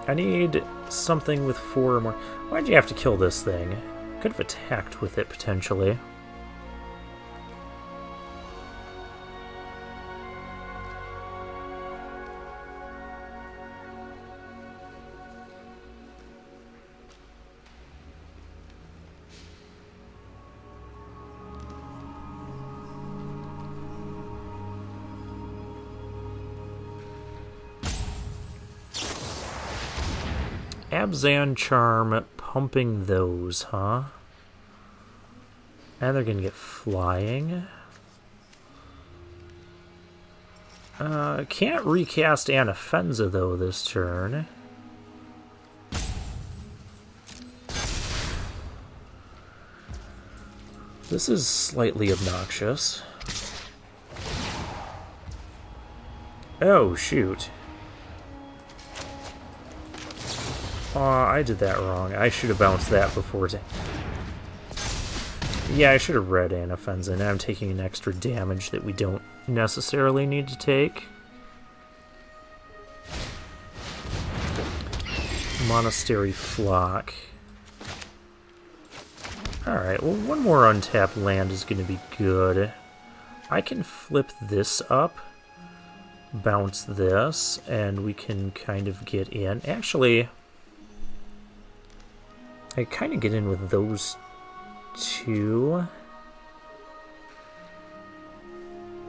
I need something with 4 or more. Why'd you have to kill this thing? Could have attacked with it, potentially. Abzan Charm, pumping those, huh? And they're gonna get flying. Can't recast Anafenza, though, this turn. This is slightly obnoxious. Oh, shoot. I did that wrong. I should have bounced that before. Yeah, I should have read Anafenza. Now I'm taking an extra damage that we don't necessarily need to take. Monastery Flock. Alright, well, one more untapped land is going to be good. I can flip this up, bounce this, and we can kind of get in. Actually, I kind of get in with those two.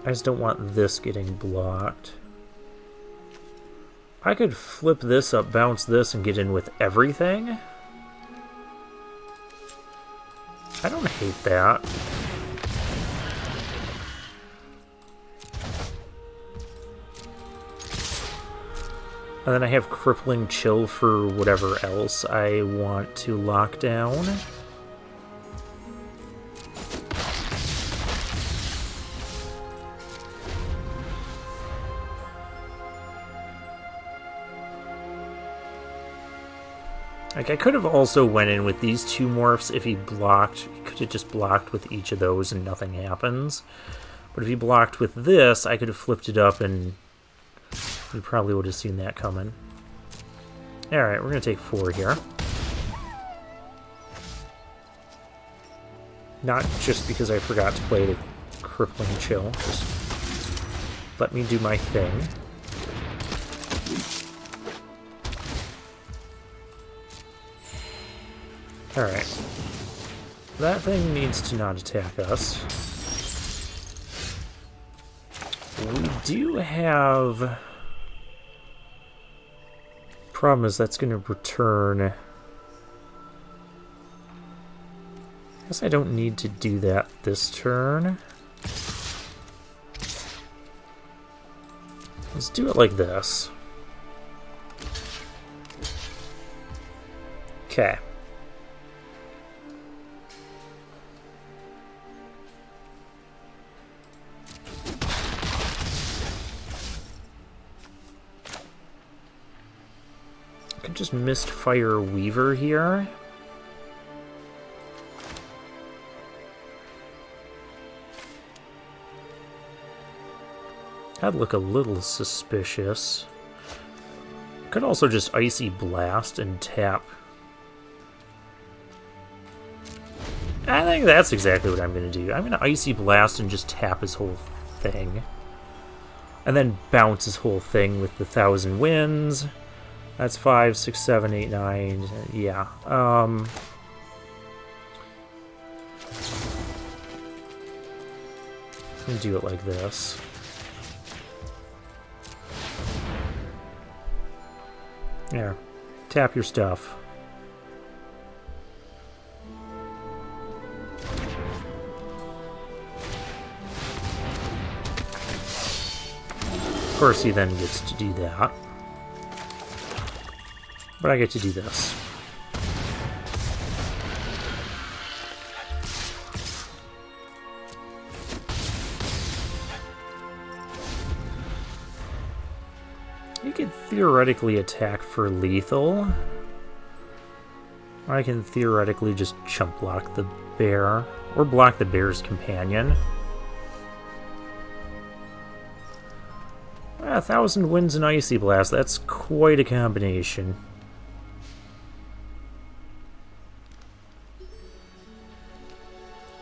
I just don't want this getting blocked. I could flip this up, bounce this, and get in with everything. I don't hate that. And then I have Crippling Chill for whatever else I want to lock down. Like, I could have also went in with these two morphs if he blocked. He could have just blocked with each of those and nothing happens. But if he blocked with this, I could have flipped it up and we probably would have seen that coming. Alright, we're going to take 4 here. Not just because I forgot to play the Crippling Chill. Just let me do my thing. Alright. That thing needs to not attack us. We do have... Problem is that's going to return... I guess I don't need to do that this turn. Let's do it like this. Okay. I could just misfire Weaver here. That'd look a little suspicious. Could also just Icy Blast and tap. I think that's exactly what I'm going to do. I'm going to Icy Blast and just tap his whole thing. And then bounce his whole thing with the 1,000 Winds. That's 5, 6, 7, 8, 9. Yeah. I'm going to do it like this. There. Tap your stuff. Of course he then gets to do that. But I get to do this. You could theoretically attack for lethal. I can theoretically just chump block the bear, or block the bear's companion. 1,000 Winds and Icy Blast, that's quite a combination.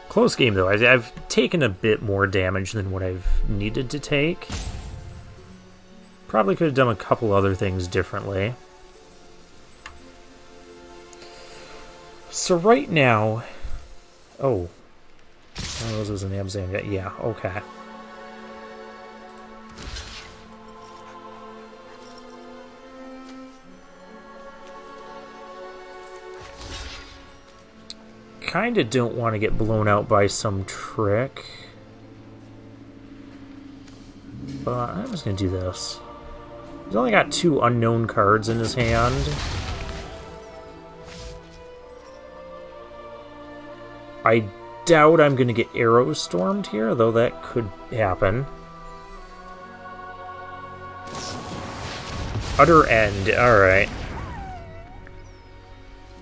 Close game though, I've taken a bit more damage than what I've needed to take. Probably could have done a couple other things differently. So right now... Oh. This was an Amazon. Yeah, okay. Kinda don't want to get blown out by some trick. But I'm just gonna do this. He's only got 2 unknown cards in his hand. I doubt I'm gonna get Arrow Stormed here, though that could happen. Utter End, alright.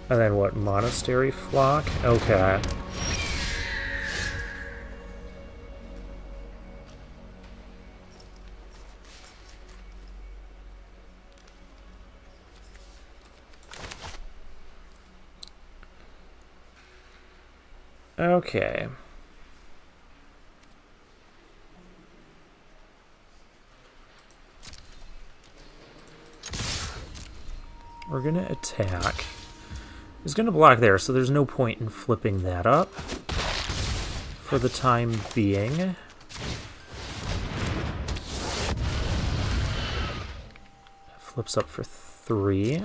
And then what, Monastery Flock? Okay. Okay. We're gonna attack. He's gonna block there, so there's no point in flipping that up for the time being. Flips up for 3.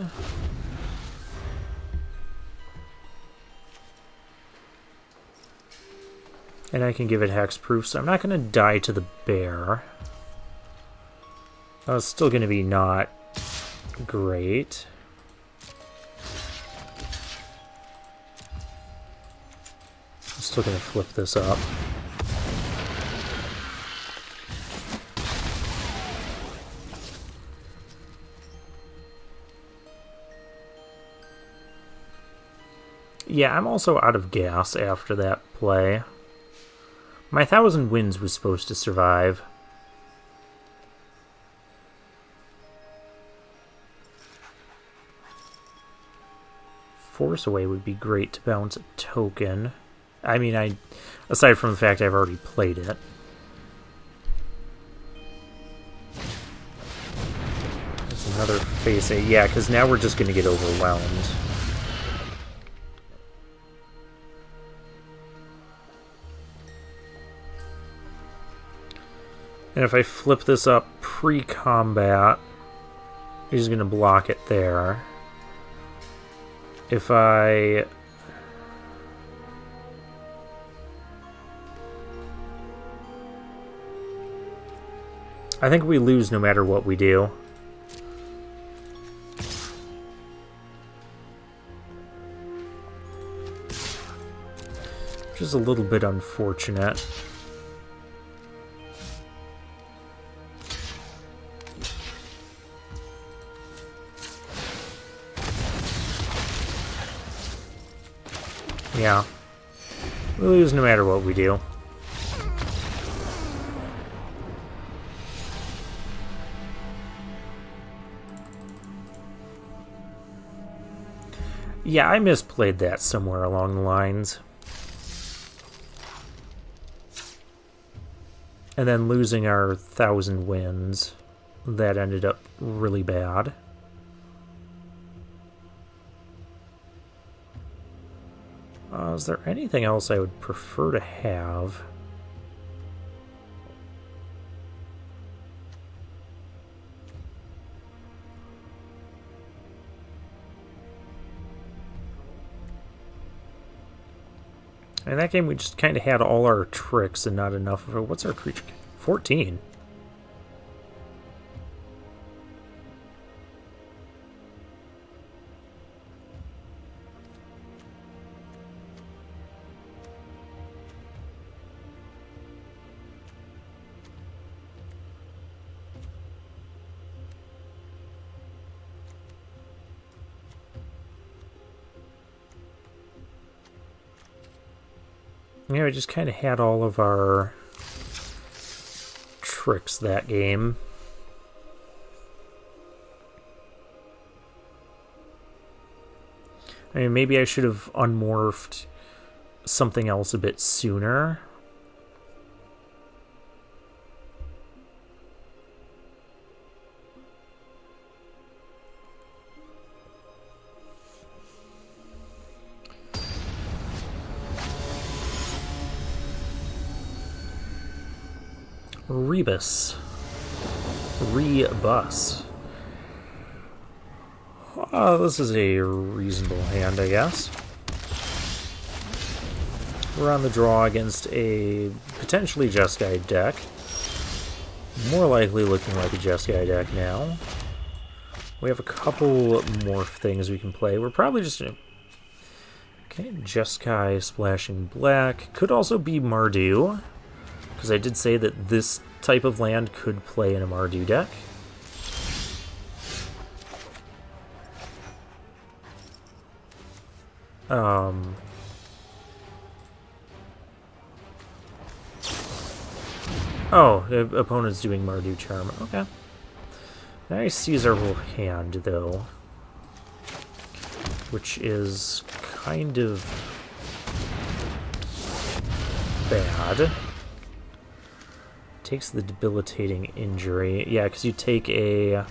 And I can give it hexproof, so I'm not going to die to the bear. It's still going to be not great. I'm still going to flip this up. Yeah, I'm also out of gas after that play. My 1,000 Winds was supposed to survive. Force Away would be great to bounce a token. I mean, aside from the fact I've already played it. There's another phase 8. Yeah, because now we're just going to get overwhelmed. And if I flip this up pre-combat, he's going to block it there. If I think we lose no matter what we do. Which is a little bit unfortunate. Yeah. We lose no matter what we do. Yeah, I misplayed that somewhere along the lines. And then losing our 1,000 wins, that ended up really bad. Is there anything else I would prefer to have? In that game, we just kind of had all our tricks and not enough of it. What's our creature? 14. Yeah, we just kind of had all of our tricks that game. I mean, maybe I should have unmorphed something else a bit sooner. Rebus. Rebus. This is a reasonable hand, I guess. We're on the draw against a potentially Jeskai deck. More likely looking like a Jeskai deck now. We have a couple morph things we can play. We're probably just gonna... Okay, Jeskai Splashing Black. Could also be Mardu, because I did say that this type of land could play in a Mardu deck. Oh, the opponent's doing Mardu Charm. Okay. Now he sees our whole hand, though. Which is kind of bad. Takes the debilitating injury. Yeah, because you take a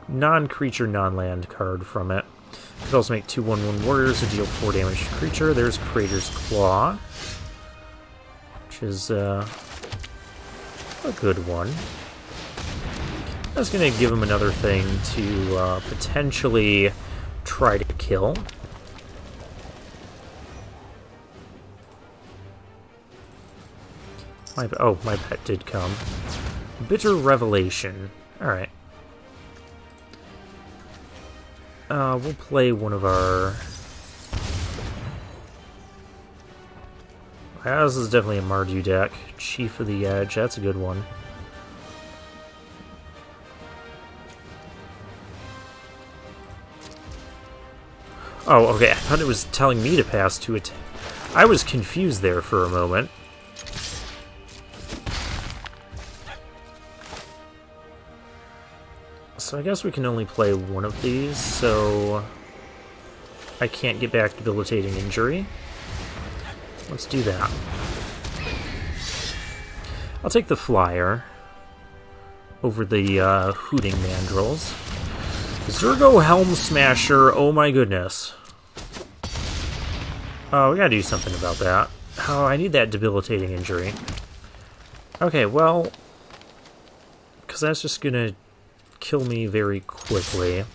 non-creature, non-land card from it. You could also make 2/1/1 warriors to deal 4 damage to creature. There's Praetor's Claw, which is a good one. That's going to give him another thing to potentially try to kill. My pet did come. Bitter Revelation. Alright. We'll play one of our... This is definitely a Mardu deck. Chief of the Edge, that's a good one. Oh, okay, I thought it was telling me to pass to it. I was confused there for a moment. So I guess we can only play one of these, so... I can't get back debilitating injury. Let's do that. I'll take the flyer over the hooting mandrills. Zergo Helm Smasher, oh my goodness. Oh, we gotta do something about that. Oh, I need that debilitating injury. Okay, well, because that's just gonna kill me very quickly.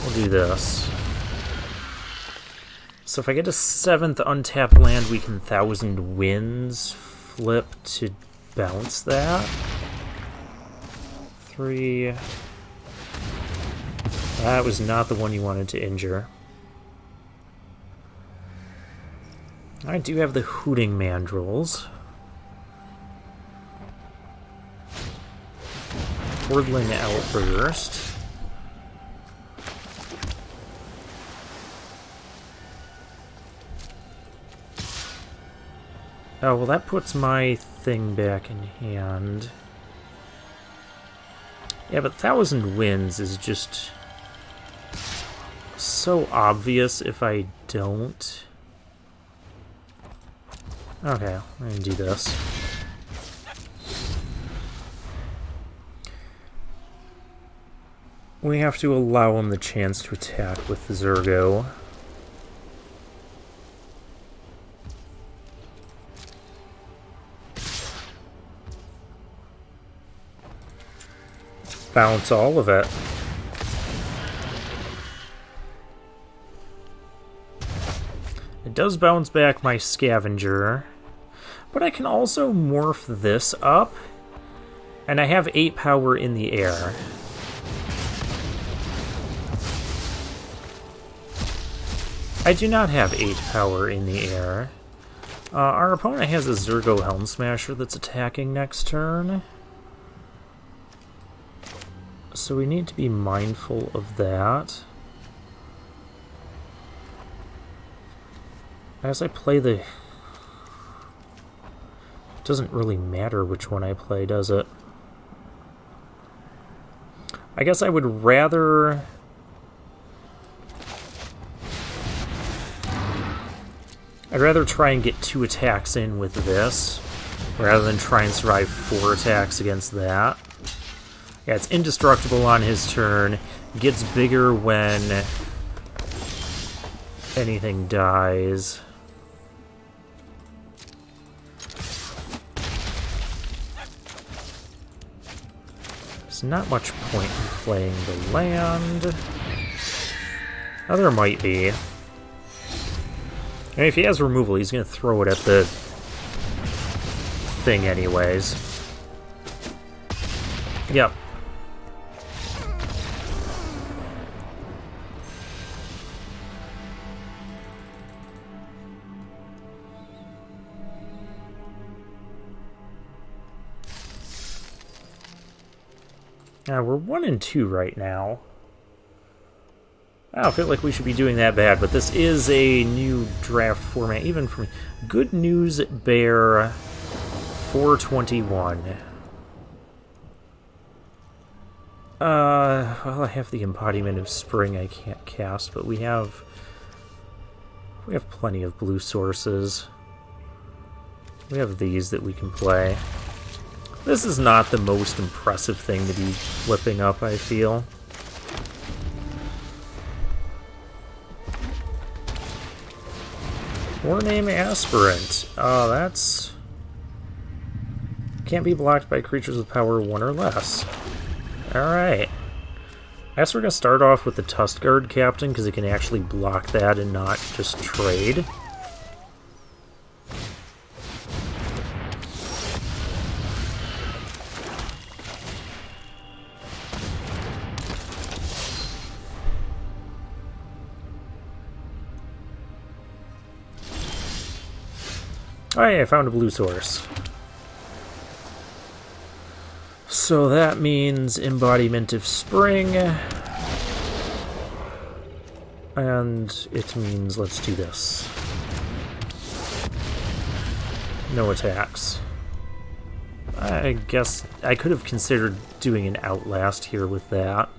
We'll do this. So if I get a 7th untapped land, we can Thousand Winds flip to bounce that. 3. That was not the one you wanted to injure. I do have the Hooting Mandrills. Wordling Outburst. Oh, well that puts my thing back in hand. Yeah, but Thousand Winds is just so obvious if I don't. Okay, I'm gonna do this. We have to allow him the chance to attack with Zergo. Bounce all of it. It does bounce back my Scavenger, but I can also morph this up, and I have 8 power in the air. I do not have 8 power in the air. Our opponent has a Zergo Helm Smasher that's attacking next turn. So we need to be mindful of that. As I play the... It doesn't really matter which one I play, does it? I guess I would rather... I'd rather try and get 2 attacks in with this, rather than try and survive 4 attacks against that. Yeah, it's indestructible on his turn. Gets bigger when anything dies. There's not much point in playing the land. Oh, there might be. I mean, if he has removal, he's going to throw it at the thing anyways. Yep. We're 1-2 right now. I don't feel like we should be doing that bad, but this is a new draft format, even for me. Good News Bear 421. Well, I have the Embodiment of Spring I can't cast, but we have plenty of blue sources. We have these that we can play. This is not the most impressive thing to be flipping up, I feel. Warname Aspirant. Oh, that's... Can't be blocked by creatures with power 1 or less. Alright. I guess we're going to start off with the Tuskguard Captain, because it can actually block that and not just trade. Oh yeah, I found a blue source. So that means Embodiment of Spring. And it means let's do this. No attacks. I guess I could have considered doing an Outlast here with that.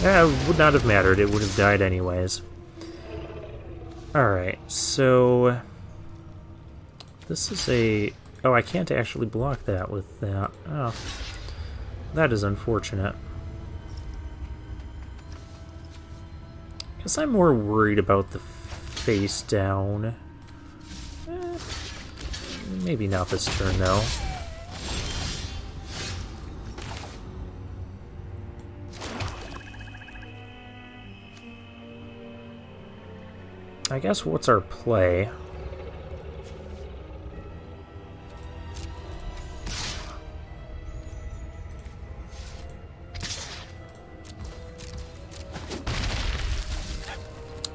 Yeah, it would not have mattered. It would have died anyways. Alright, so... This is a... Oh, I can't actually block that with that. Oh. That is unfortunate. Guess I'm more worried about the face down. Maybe not this turn, though. I guess what's our play?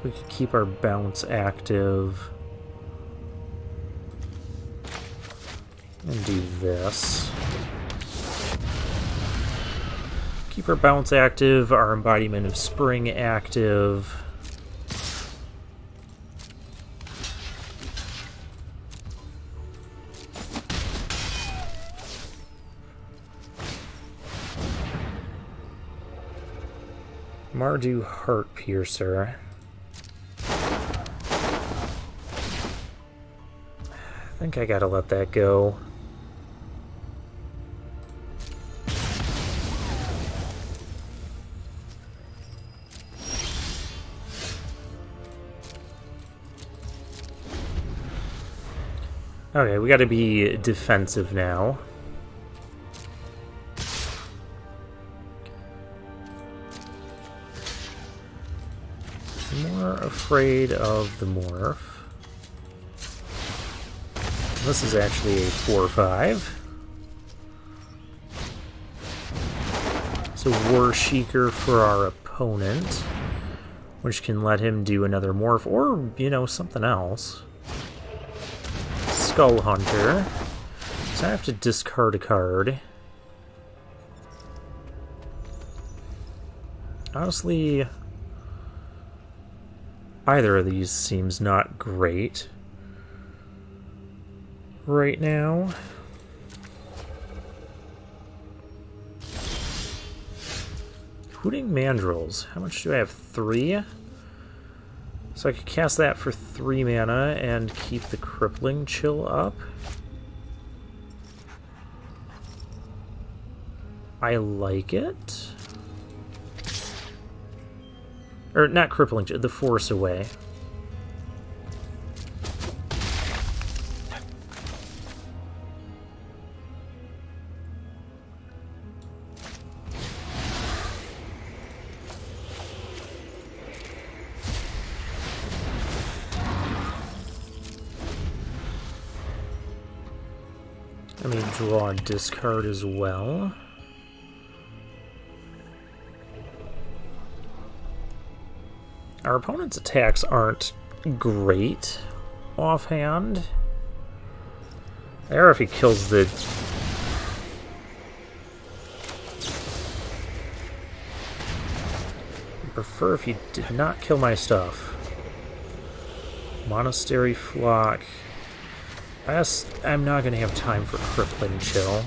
We could keep our bounce active. And do this. Keep our bounce active, our embodiment of spring active. Mardu Heart Piercer. I think I gotta let that go. Okay, we gotta be defensive now. More afraid of the morph. This is actually a 4/5. So War Sheikr for our opponent, which can let him do another morph or, you know, something else. Skull Hunter. So I have to discard a card. Honestly, either of these seems not great right now. Hooting Mandrills. How much do I have? 3? So I could cast that for 3 mana and keep the Crippling Chill up. I like it. Or not Crippling Chill, the Force Away. Let me draw a discard as well. Our opponent's attacks aren't great offhand. Or if he kills the... I prefer if he did not kill my stuff. Monastery Flock. I'm not going to have time for Crippling Chill.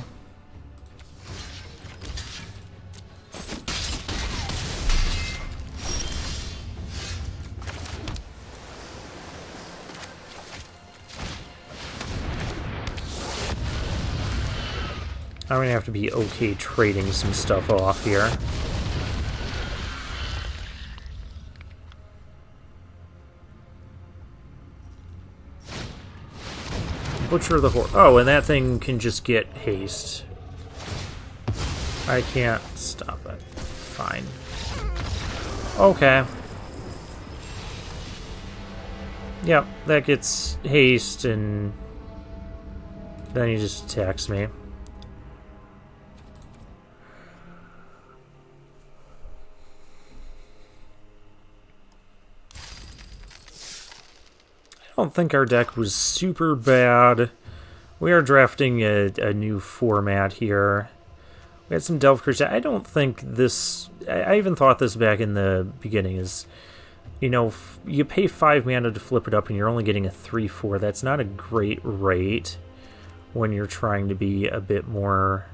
I'm going to have to be okay trading some stuff off here. Butcher the Horse. Oh, and that thing can just get haste. I can't stop it. Fine. Okay. Yep, that gets haste, and then he just attacks me. I don't think our deck was super bad. We are drafting a new format here. We had some Delve Crusade. I don't think this... I even thought this back in the beginning is you know, you pay 5 mana to flip it up and you're only getting a 3/4. That's not a great rate when you're trying to be a bit more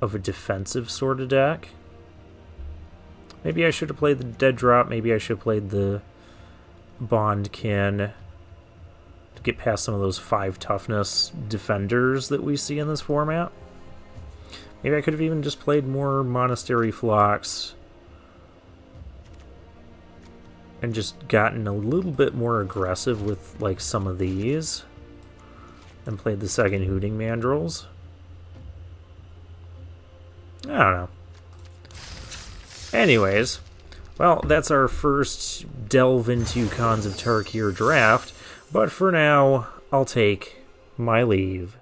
of a defensive sort of deck. Maybe I should have played the Dead Drop. Maybe I should have played the Bondkin to get past some of those 5 toughness defenders that we see in this format. Maybe I could have even just played more Monastery Phlox and just gotten a little bit more aggressive with like some of these and played the second Hooting Mandrills. I don't know. Anyways, well, that's our first delve into Khans of Tarkir draft, but for now, I'll take my leave.